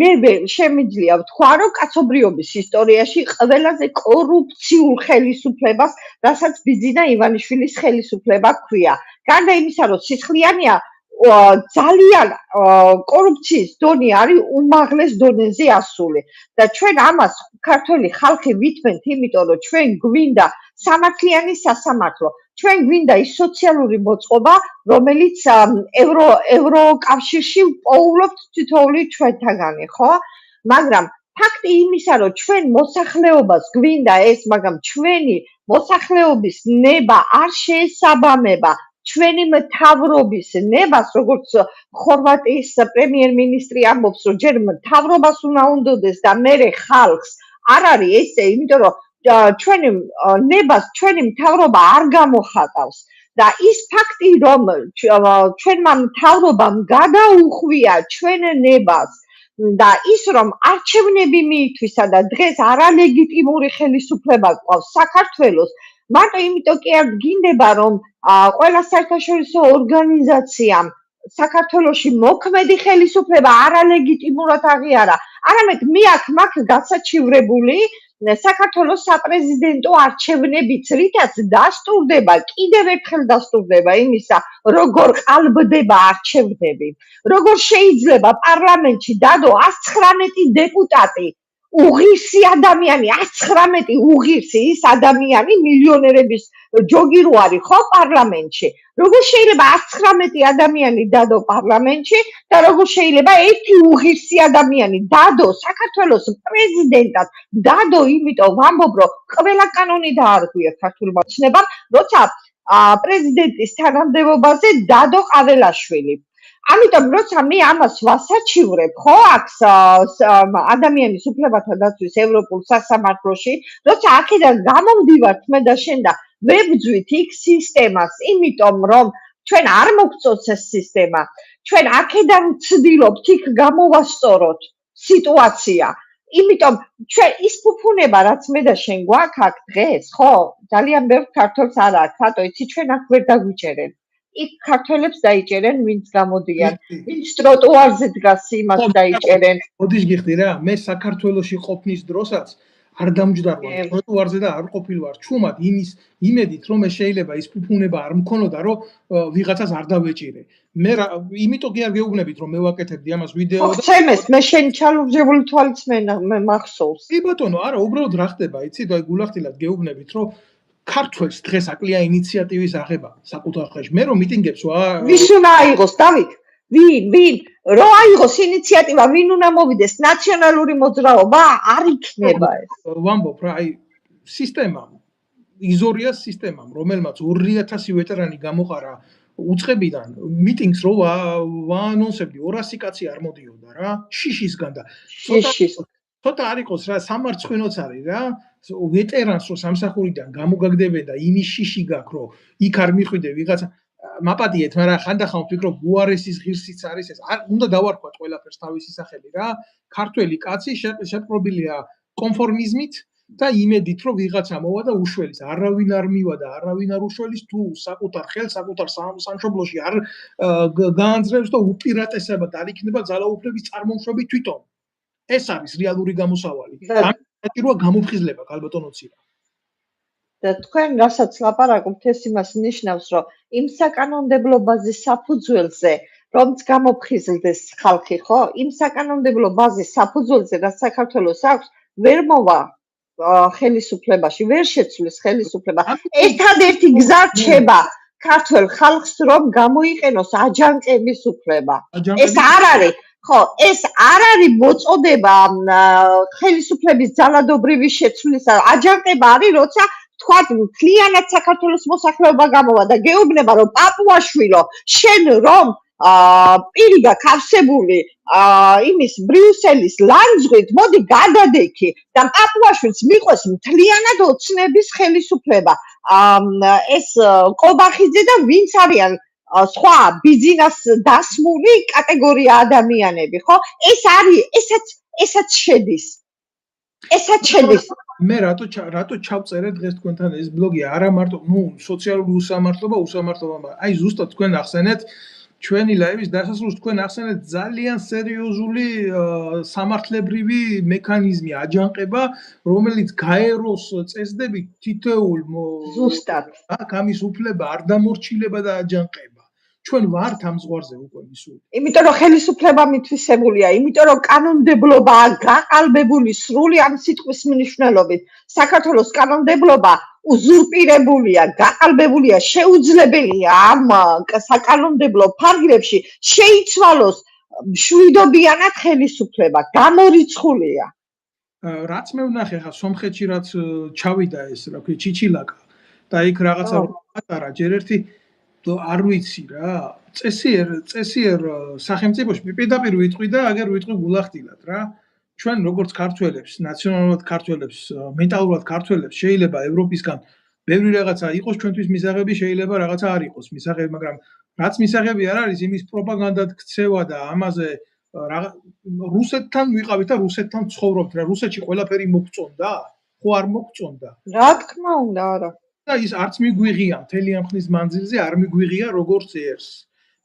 მე შემიძლია ვთქვა რომ კაცობრიობის ისტორიაში ყველაზე კორუფციულ ხელისუფლებას რასაც ბიძინა ივანიშვილის ხელისუფლება ქვია. გარდა იმისა რომ სისხლიანია ძალიან კორუფციის დონე არის უმაღლეს დონეზე ასული და ჩვენ ამას ქართული ხალხი ვითმენთ, იმიტომ რომ ჩვენ გვინდა სამართლიანი სასამართლო. ჩვენ გვინდა ის სოციალური მოწყობა, რომელიც ევროკავშირში პოულობთ თითოეული ჩვენთაგანი, ხო? მაგრამ ფაქტი იმისა, რომ ჩვენ მოსახლეობას გვინდა ეს, მაგრამ ჩვენი მოსახლეობის ნება არ შეესაბამება ჩვენი მთავრობის ნებას, როგორც ხორვატიის პრემიერ-მინისტრი ამბობს, რომ ჯერ მთავრობას უნდა უნდოდეს და მერე ხალხს. არ არის ესე, იმიტომ რომ ჩვენი ნებას ჩვენი მთავრობა არ გამოხატავს და ის ფაქტი, რომ ჩვენმა მთავრობამ გადაუხვია ჩვენ ნებას და ის რომ არჩევნები მიითვისა და დღეს არალეგიტიმური ხელისუფლება გვყავს საქართველოს, მარტო იმიტომ კი არ გინდება რომ ყველა საერთაშორისო ორგანიზაციამ საქართველოში მოქმედი ხელისუფლება არალეგიტიმურად აღიარა, არამედ მაგ გასაჩივრებული საქართველოს საპრეზიდენტო არჩევნებიც, რითაც დასტურდება, კიდევ ერთხელ დასტურდება იმისა, როგორ ყალბდება არჩევნები, როგორ შეიძლება პარლამენტში დადო 119 დეპუტატი, უღირსი ადამიანი, 119 უღირსი ის ადამიანი მილიონერების ჯოგი რო არის ხო პარლამენტში, როგორ შეიძლება 119 ადამიანი დადო პარლამენტში და როგორ შეიძლება ერთი უღირსი ადამიანი დადო საქართველოს პრეზიდენტად, დადო იმიტომ ვამბობ, რომ ყველა კანონი დაარღვია ქართულმა ცნებამ, როცა პრეზიდენტის თანამდებობაზე დადო ყაველაშვილი. ამიტომ როცა მე ამას ვასაჩივრებ, ხო, აქ ადამიანის უფლებათა დაცვის ევროპულ სასამართლოში, როცა აქედან გამომდივართ მე და შენ და ვებძვით იქ სისტემას, იმიტომ რომ ჩვენ არ მოგწონს ეს სისტემა, ჩვენ აქედან ვცდილობთ იქ გამოვასწოროთ სიტუაცია. იმიტომ ჩვენ ის ფუფუნება, რაც მე და შენ გვაქვს აქ დღეს, ხო, ძალიან ბევრ ქართველს არ აქვს, რატო იცი ჩვენ აქ ვერ დაგვიჭერენ. იქ ქართველებს დაიჭერენ, ვინც გამოდიან, ვინც ტროტუარზე დგას, იმას დაიჭერენ. მოდის გიხდი რა, მე საქართველოში ყოფნის დროსაც არ დამჯდარვარ ტროტუარზე და არ ყოფილვარ ჩუმად იმედით, რომ შეიძლება ის ფუფუნება არ მქონოდა, რომ ვიღაცას არ დავეჭირე. მე იმიტომ კი არ გეუბნებით, რომ მე ვაკეთებდი ამას ვიდეო და ხცემეს, მე შენ ჩალურჯებული თვალიც მე მახსოვს. კი ბატონო, არა, უბრალოდ რა ხდება, იცი, და გულახდილად გეუბნებით, რომ ქართველს დღეს აკლია ინიციატივის აღება საკუთარ ხელში. მე რომ მიტინგებს ვის უნდა აიღოს, დავით? ვინ? რო აიღოს ინიციატივა, ვინ უნდა მოვიდეს? ნაციონალური მოძრაობა არ იქნება ეს. ვამბობ რა, აი სისტემა, იზორიას სისტემამ, რომელმაც 2000 ვეტერანი გამოყარა უწყებიდან მიტინგს რო ვაანონსებდი 200 კაცი არ მოდიოდა რა, შიშისგან და ცოტა არ იყოს რა, სამარცხვინოც არის რა. ვეტერანს რო სამსახურიდან გამოგაგდებენ და იმის შიში გაქვს, რომ იქ არ მიხვიდე ვიღაცა მაპატიეთ, მაგრამ ხანდახან ვფიქრობ, უარესის ღირსიც არის ეს. არ უნდა დავარქვათ ყველაფერს თავისი სახელი რა. ქართველი კაცი შეპყრობილია კონფორმიზმით და იმედით, რომ ვიღაცა მოვა და უშველის. არავინ არ მივა და არავინ არ უშველის, თუ საკუთარ ხელს, საკუთარ სამშობლოში არ გაანძრევს და უპირატესებად არ იქნება ძალაუფლების წარმოშობით თვითონ. ეს არის რეალური გამოსავალი. საჭიროა გამოფხიზლება ქალბატონოცია. და თქვენ რასაც ლაპარაკობთ, ეს იმას ნიშნავს, რომ იმ საკანონმდებლო ბაზის საფუძველზე, რომც გამოფხიზლდეს ხალხი, ხო? იმ საკანონმდებლო ბაზის საფუძველზე, რაც საქართველოს აქვს, ვერ მოვა ხელისუფლებაში, ვერ შეცვლის ხელისუფლება. ერთადერთი გზა რჩება ქართველ ხალხს, რომ გამოიყენოს აჯანყების უფლება. ეს არ არის ხო, ეს არ არის მოწოდება ხელისუფლების ძალადობრივი შეცვლის. აჯანყება არის, როცა თქვათ მთლიანად საქართველოს მოსახლეობა გამოვა და გეუბნება, რომ პაპუაშვილო, შენ რომ პირი გაქვს არსებული იმის ბრიუსელის ლანძღვით, მოდი გადადექი და პაპუაშვილს მიყვეს მთლიანად ოცნების ხელისუფლება. ეს ყობახიძე და ვინც არიან სხვა ბიზნეს დასმული კატეგორია ადამიანები, ხო? ეს არის, ესაც შედის. მე რატო ჩავწერე დღეს თქვენთან ეს ბლოგი, არა მარტო, სოციალური უსამართლობა, აი ზუსტად თქვენ ახსენეთ ჩვენი ლაივის დასასრულს თქვენ ახსენეთ ძალიან სერიოზული სამართლებრივი მექანიზმი აჯანყება, რომელიც გაეროს წესდებით თითოეულ ზუსტად აქ ამის უფლება არ დამორჩილება და აჯანყება. ჩვენ ვართ ამ ზღვარზე უკვე მისული. იმიტომ რომ ხელისუფლება მითვისებულია, იმიტომ რომ კანონმდებლობაა გაყალბებული სრული ამ სიტყვის მნიშვნელობით. საქართველოს კანონმდებლობა უზურპირებულია, გაყალბებულია, შეუძლებელია ამ საკანონმდებლო ფარგლებში შეიცვალოს მშვიდობიანად ხელისუფლება, გამორიცხულია. რაც მე ვნახე ხა სომხეთში რაც ჩავიდა ეს რა ქვია ჩიჩილაკა და იქ რაღაცა ატარა ჯერ ერთი არ ვიცი რა წესიერ სახელმწიფოში პირდაპირ ვიტყვი და აგერ ვიტყვი გულახდილად რა ჩვენ როგორც ქართველებს ნაციონალურად ქართველებს მენტალურად ქართველებს შეიძლება ევროპისგან ბევრი რაღაცა იყოს ჩვენთვის მისაღები შეიძლება რაღაცა არ იყოს მისაღები მაგრამ რაც მისაღები არ არის იმის პროპაგანდად ქცევა და ამაზე რუსეთთან ვიყავით და რუსეთთან ცხოვრობთ რა რუსეთში ყველაფერი მოგწონდა ხო არ მოგწონდა რა თქმა უნდა არა და ის არც მიგვიღია მთელი ამ ხნის მანძილზე არ მიგვიღია როგორც ერს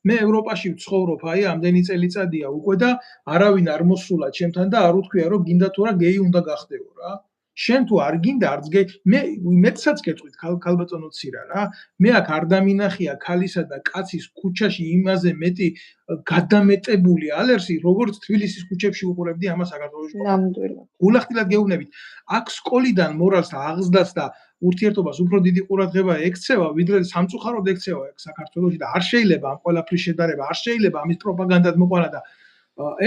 მე ევროპაში ვცხოვრობ აი ამდენი წელიწადია უკვე და არავინ არ მოსულა ჩემთან და არ უთქვია რომ გინდა თუ რა გეი უნდა გახდეო რა შენ თუ არ გინდა არც გეი მე მეცაც გეტყვით ქალბატონო ცირა რა მე აქ არ დამინახია ქალისა და კაცის ქუჩაში იმაზე მეტი გადამეტებული ალერსი როგორც თბილისის ქუჩებში უყურებდი ამას საქართველოში ნამდვილად გულახდილად გეუბნებით აქ სკოლიდან მორალს და აღზრდას და ურთიერთობას უფრო დიდი ყურადღება ექცევა ვიდრე სამწუხაროდ ექცევა საქართველოში და არ შეიძლება ამ ყველაფრის შედარება არ შეიძლება ამის პროპაგანდად მოყვანა და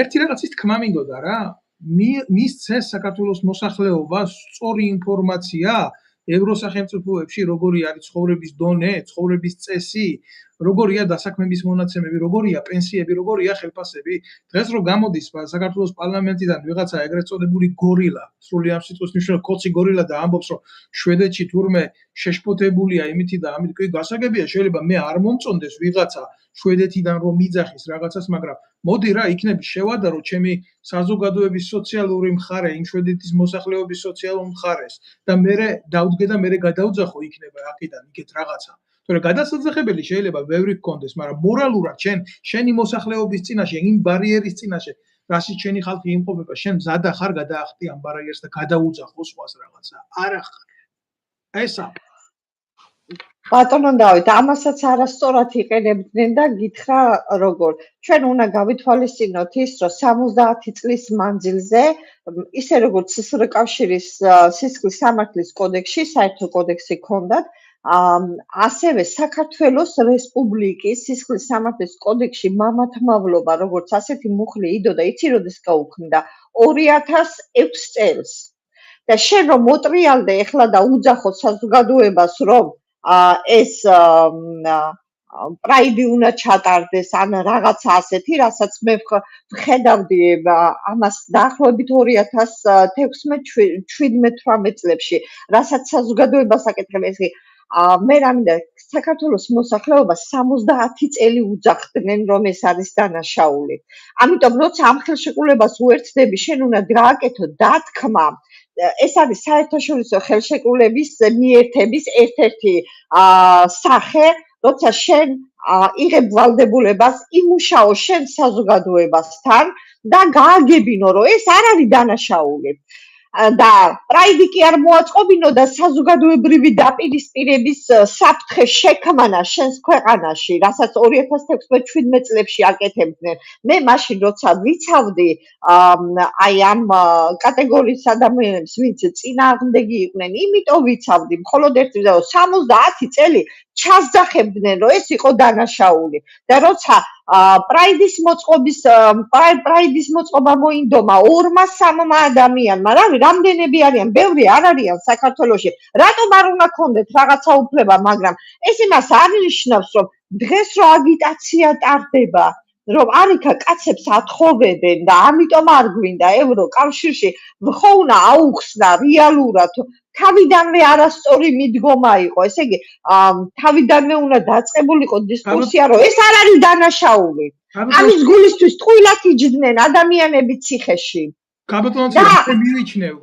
ერთი რაღაცის თქმა მინდოდა რა მისცეს საქართველოს მოსახლეობას სწორი ინფორმაცია ევროსახელმწიფოებში როგორი არის ცხოვრების დონე, ცხოვრების წესი, როგორია დასაქმების მონაცემები, როგორია პენსიები, როგორია ხელფასები. დღეს რო გამოდის საქართველოს პარლამენტიდან ვიღაცა ეგრეთ წოდებული გორილა, სრული ამ სიტყვის მნიშვნელობით კოცი გორილა და ამბობს რომ შვედეთში თურმე შეშფოთებულია იმითი და ამით კი გასაგებია შეიძლება მე არ მომწონდეს ვიღაცა შვედეთიდან რომ მიძახის რაღაცას, მაგრამ მოდი რა იქნები შევადარო ჩემი საზოგადოების სოციალური მხარე, იმ შვედეთის მოსახლეობის სოციალურ მხარეს და მე დავდგე და მე გადავძახო იქნება აქედან იქეთ რაღაცა. თორე გადასაძახებელი შეიძლება ბევრი გქონდეს, მაგრამ მორალურად შენი მოსახლეობის წინაშე, იმ ბარიერის წინაშე, რასიც შენი ხალხი იმყოფება, შენ მზად ხარ გადაახტი ამ ბარიერს და გადაუძახო სხვას რაღაცა. არა ხარ. ესა ბატონო დავით, ამასაც არასწორად იყენებდნენ და გითხრა როგორ. ჩვენ უნდა გავითვალისწინოთ ის, რომ 70 წლის მანძილზე, ისე როგორც სსრ კავშირის სისხლის სამართლის კოდექსში, საერთო კოდექსი ჰქონდათ, ასევე საქართველოს რესპუბლიკის სისხლის სამართლის კოდექსში მამათმავლობა, როგორც ასეთი მუხლი იდოდა, იცი როდის გაუქმდა 2006 წელს. და შენ რომ მოტრიალდე ეხლა და უძახო საზოგადოებას, რომ ეს პრაიდი უნდა ჩატარდეს ან რაღაცა ასეთი, რასაც მე ვხედავდი ამას დაახლოებით 2016-17 წლებში, რასაც საზოგადოებას აკეთებენ მე რამინდა საქართველოს მოსახლეობა 70 წელი უძახდნენ რომ ეს არის დანაშაული. ამიტომ როცა ამ ხელშეკრულებას უერთდები, შენ უნდა გააკეთო დათქმა ეს არის საერთაშორისო ხელშეკრულების მიერთების ერთ-ერთი სახე, როცა შენ იღებ ვალდებულებას იმუშაო შენ საზოგადოებასთან და გააგებინო, რომ ეს არ არის დანაშაული. და პრაიდი კი არ მოაწყობინო და საზოგადოებრივი დაპირისპირების საფრთხე შექმნა შენს ქვეყანაში, რასაც 2016-17 წლებში აკეთებდნენ. მე მაშინ როცა ვიცავდი აი ამ კატეგორიის ადამიანებს, ვინც წინააღმდეგი იყვნენ, იმიტომ ვიცავდი, მხოლოდ ერთი და 70 წელი ჩასძახებდნენ, რომ ეს იყო დანაშაული. და როცა პრაიდის მოწყობა მოინდომა 2-3 ადამიანმა, რამდენები არიან, ბევრი არ არიან საქართველოში. რატომ არ უნდა გქონდეთ რაღაცა უფლება, მაგრამ ეს იმას არ ნიშნავს, რომ დღეს რო აგიტაცია ტარდება, რომ არიქა კაცებს ათხოვებენ და ამიტომ არ გვინდა ევროკავშირში, ხო უნდა აუხსნა რეალურად თავიდანვე არასწორი მიდგომა იყო, ესე იგი, თავიდანვე უნდა დაწყებულიყო დისკუსია, რომ ეს არ არის დანაშაული. ამის გულისთვის ტყუილად იჯდნენ ადამიანები ციხეში. კაბატონო,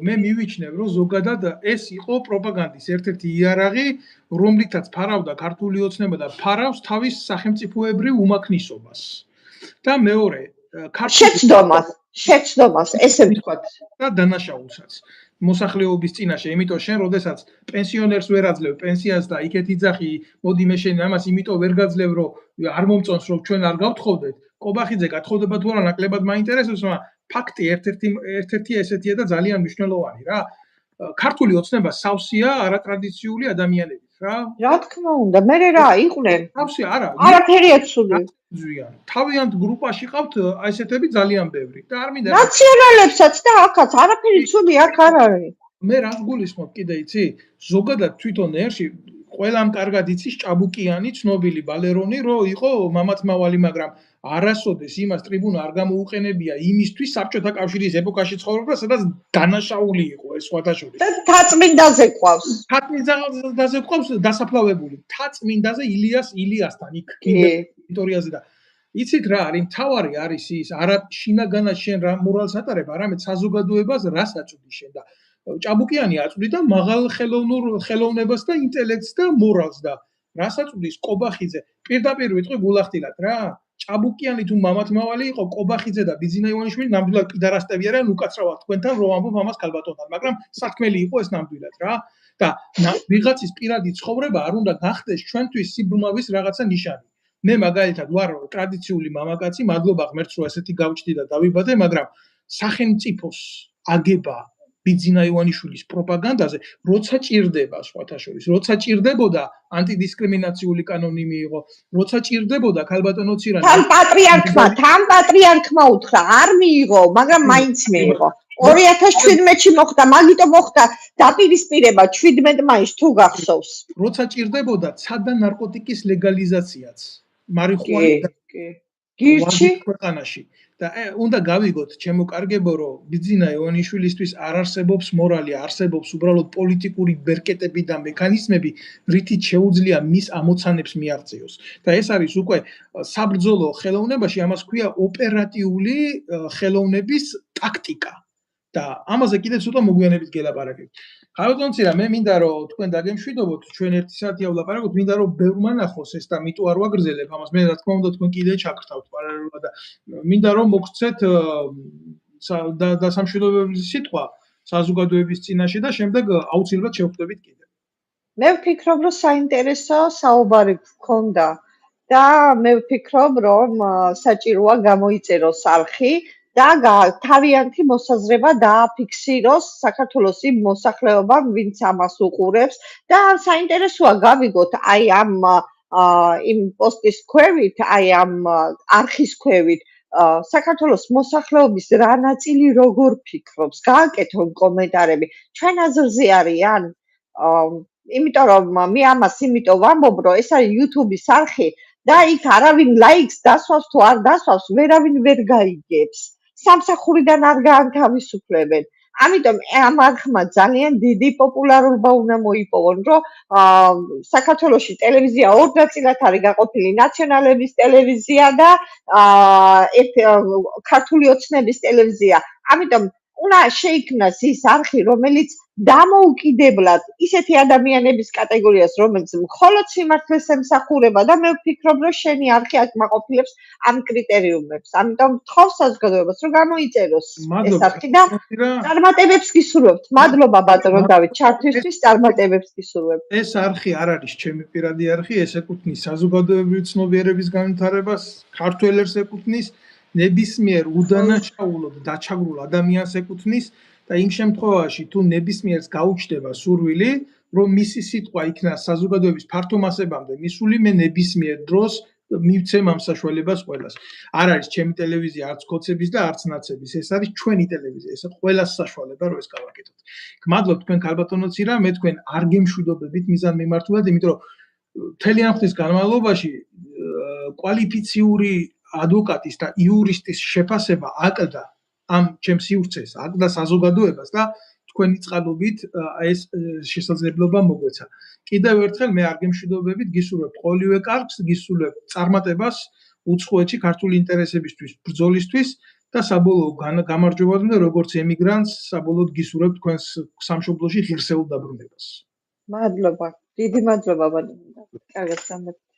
მე მივიჩნევ, რომ ზოგადად ეს იყო პროპაგანდის ერთ-ერთი იარაღი, რომლითაც ფარავდა ქართული ოცნება და ფარავს თავის სახელმწიფოებრივ უმაქნისობას. და მეორე, შეცდომას, ესე ვთქვათ. და დანაშაულსაც. მოსახლეობის წინაშე, იმიტომ შენ როდესაც პენსიონერს ვერ აძლევ პენსიას და იქეთ იძახი, მოდი მე შენ ამას იმიტომ ვერ გაძლევ, რომ არ მომწონს, რომ ჩვენ არ გავთხოვდეთ. კობახიძე გათხოვდება თუ არა ნაკლებად მაინტერესებს, მაგრამ ფაქტი ერთ-ერთი ესეთია და ძალიან მნიშვნელოვანი რა. ქართული ოცნება სავსეა არატრადიციული ადამიანებით რა. რა თქმა უნდა, მე რა იყვნენ? სავსე არა. არაფერი აცული. ზვიან. თავიანთ გრუპაში ყავთ აი ესეთები ძალიან ბევრი და არ მინდა ნაციონალებსაც და აქაც არაფერი ცუდი აქ არ არის. მე რა გულისხმობ კიდე იცი? ზოგადად თვითონ ერში ყველამ კარგად იცის ჭაბუკიანი ცნობილი ბალერონი რომ იყო მამათმავალი, მაგრამ არასოდეს იმას ტრიბუნა არ გამოუყენებია იმისთვის საბჭოთა კავშირის ეპოქაში ცხოვრობდა, სადაც დანაშაული იყო ეს სხვათა შორის. და თაწმინდაზე ყავს. თაწმინდაზე ყავს დასაფლავებული. თაწმინდაზე ილიასთან იქ ტერიტორიაზე და იცით რა არის? მთავარი არის ის, არა შინაგანად შენ რა მორალს ატარებ, არამედ საზოგადოებას რას აწვდი შენ და ჭაბუკიანი აწვდიდა მაღალ ხელოვნებას და ინტელექტს და მორალს და რას აწვდის კობახიძე? პირდაპირ ვიტყვი გულახდილად რა. ჭაბუკიანი თუ მამათმავალი იყო კობახიძე და ბიძინა ივანიშვილი ნამდვილად პიდარასტები არიან უკაცრავად თქვენთან რომ ამბობ ამას ქალბატონთან, მაგრამ სათქმელი იყო ეს ნამდვილად რა. და ვიღაცის პირადი ცხოვრება არ უნდა გახდეს ჩვენთვის სიბრმავის რაღაცა ნიშანი. მე მაგალითად ვარ ტრადიციული მამაკაცი, მადლობა ღმერთს რომ ესეთი გავჩდი და დავიბადე, მაგრამ სახელმწიფოს აგება ბიძინა ივანიშვილის პროპაგანდაზე, როცა ჭირდება სხვათა შორის, როცა ჭირდებოდა ანტიდისკრიმინაციული კანონი მიიღო, როცა ჭირდებოდა ქალბატონო ცირანი. თან პატრიარქმა უთხრა, არ მიიღო, მაგრამ მაინც მიიღო. 2017-ში მოხდა, მაგიტომ მოხდა დაპირისპირება 17 მაისს თუ გახსოვს. როცა ჭირდებოდა ცადა ნარკოტიკის ლეგალიზაციაც, მარიხუანა გირჩი ქვეყანაში. და უნდა გავიგოთ ჩემო კარგებო რომ ბიძინა ივანიშვილისთვის არ არსებობს მორალი, არსებობს უბრალოდ პოლიტიკური ბერკეტები და მექანიზმები, რითიც შეუძლია მის ამოცანებს მიაღწიოს. და ეს არის უკვე საბრძოლო ხელოვნებაში, ამას ქვია ოპერატიული ხელოვნების ტაქტიკა. და ამაზე კიდე ცოტა მოგვიანებით გელაპარაკებთ. ხალხონცირა მე მინდა რომ თქვენ დაგემშვიდობოთ, ჩვენ 1 საათი ავლაპარაკოთ, მინდა რომ ბევრმა ნახოს ეს და მიტო არ ვაგრძელებ ამას. მე რა თქმა უნდა თქვენ კიდე ჩაგრთავთ პარალელურად და მინდა რომ მოგცეთ და სამშვიდობოების სიტყვა საზოგადოების წინაშე და შემდეგ აუცილებლად შევხვდებით კიდე. მე ვფიქრობ რომ საინტერესო საუბარი გქონდა და მე ვფიქრობ რომ საჭიროა გამოიწეროს არხი და თავიანთი მოსაზრება დააფიქსიროს საქართველოს იმ მოსახლეობამ, ვინც ამას უყურებს და საინტერესოა გავიგოთ აი ამ იმ პოსტის ქვევით, აი ამ არხის ქვევით საქართველოს მოსახლეობის რა ნაწილი როგორ ფიქრობს, გააკეთონ კომენტარები, ჩვენ აზრზე არიან? იმიტომ რომ მე ამას იმიტომ ვამბობ, რომ ეს არის YouTube-ის არხი და იქ არავინ ლაიქს დასვავს თუ არ დასვავს, ვერავინ ვერ გაიგებს. სამსახურიდან არ გაანთავისუფლებენ. ამიტომ ამ არხმა ძალიან დიდი პოპულარობა უნდა მოიპოვონ, რომ საქართველოში ტელევიზია ორ ნაწილად არის გაყოფილი, ნაციონალების ტელევიზია და ქართული ოცნების ტელევიზია. ამიტომ უნდა შეიქმნას ის არხი, რომელიც დამოუკიდებლად ისეთი ადამიანების კატეგორიას, რომელიც მხოლოდ სიმართლეს ემსახურება და მე ვფიქრობ, რომ შენი არხი აკმაყოფილებს ამ კრიტერიუმებს. ამიტომ ვთხოვ საზოგადოებას, რომ გამოიწეროს ეს არხი და წარმატებებს გისურვებთ. მადლობა ბატონო დავით, ჩართვისთვის წარმატებებს გისურვებთ. ეს არხი არ არის ჩემი პირადი არხი, ეს ეკუთვნის საზოგადოებრივი ცნობიერების განვითარებას, ქართველებს ეკუთვნის, ნებისმიერ უდანაშაულოდ დაჩაგრულ ადამიანს ეკუთვნის და იმ შემთხვევაში თუ ნებისმიერს გაუჩნდება სურვილი, რომ მისი სიტყვა იქნა საზოგადოების ფართო მასებამდე მისული, მე ნებისმიერ დროს მივცემ ამ საშუალებას ყველას. არ არის ჩემი ტელევიზია, არც ქოცების და არც ნაცების, ეს არის ჩვენი ტელევიზია, ეს ყველას საშუალება რომ ეს გავაკეთოთ. გმადლობთ თქვენ ქალბატონო ცირა, მე თქვენ არ გემშვიდობებით მიზანმიმართულად, იმიტომ რომ მთელი ამ ხნის განმავლობაში კვალიფიციური ადვოკატის და იურისტის შეფასება აკლდა ამ ჩემს სივრცეს, აკლდა საზოგადოებას და თქვენი წყალობით ეს შესაძლებლობა მოგვეცა. კიდევ ერთხელ მე არ გემშვიდობებით, გისურვებთ ყოველივე კარგს, გისურვებთ წარმატებას უცხოეთში ქართული ინტერესებისთვის, ბრძოლისთვის და საბოლოო გამარჯვებამდე როგორც ემიგრანტს, საბოლოოდ გისურვებთ თქვენს სამშობლოში ღირსეულ დაბრუნებას. მადლობა, დიდი მადლობა ბატონო. კარგად სამბატონო.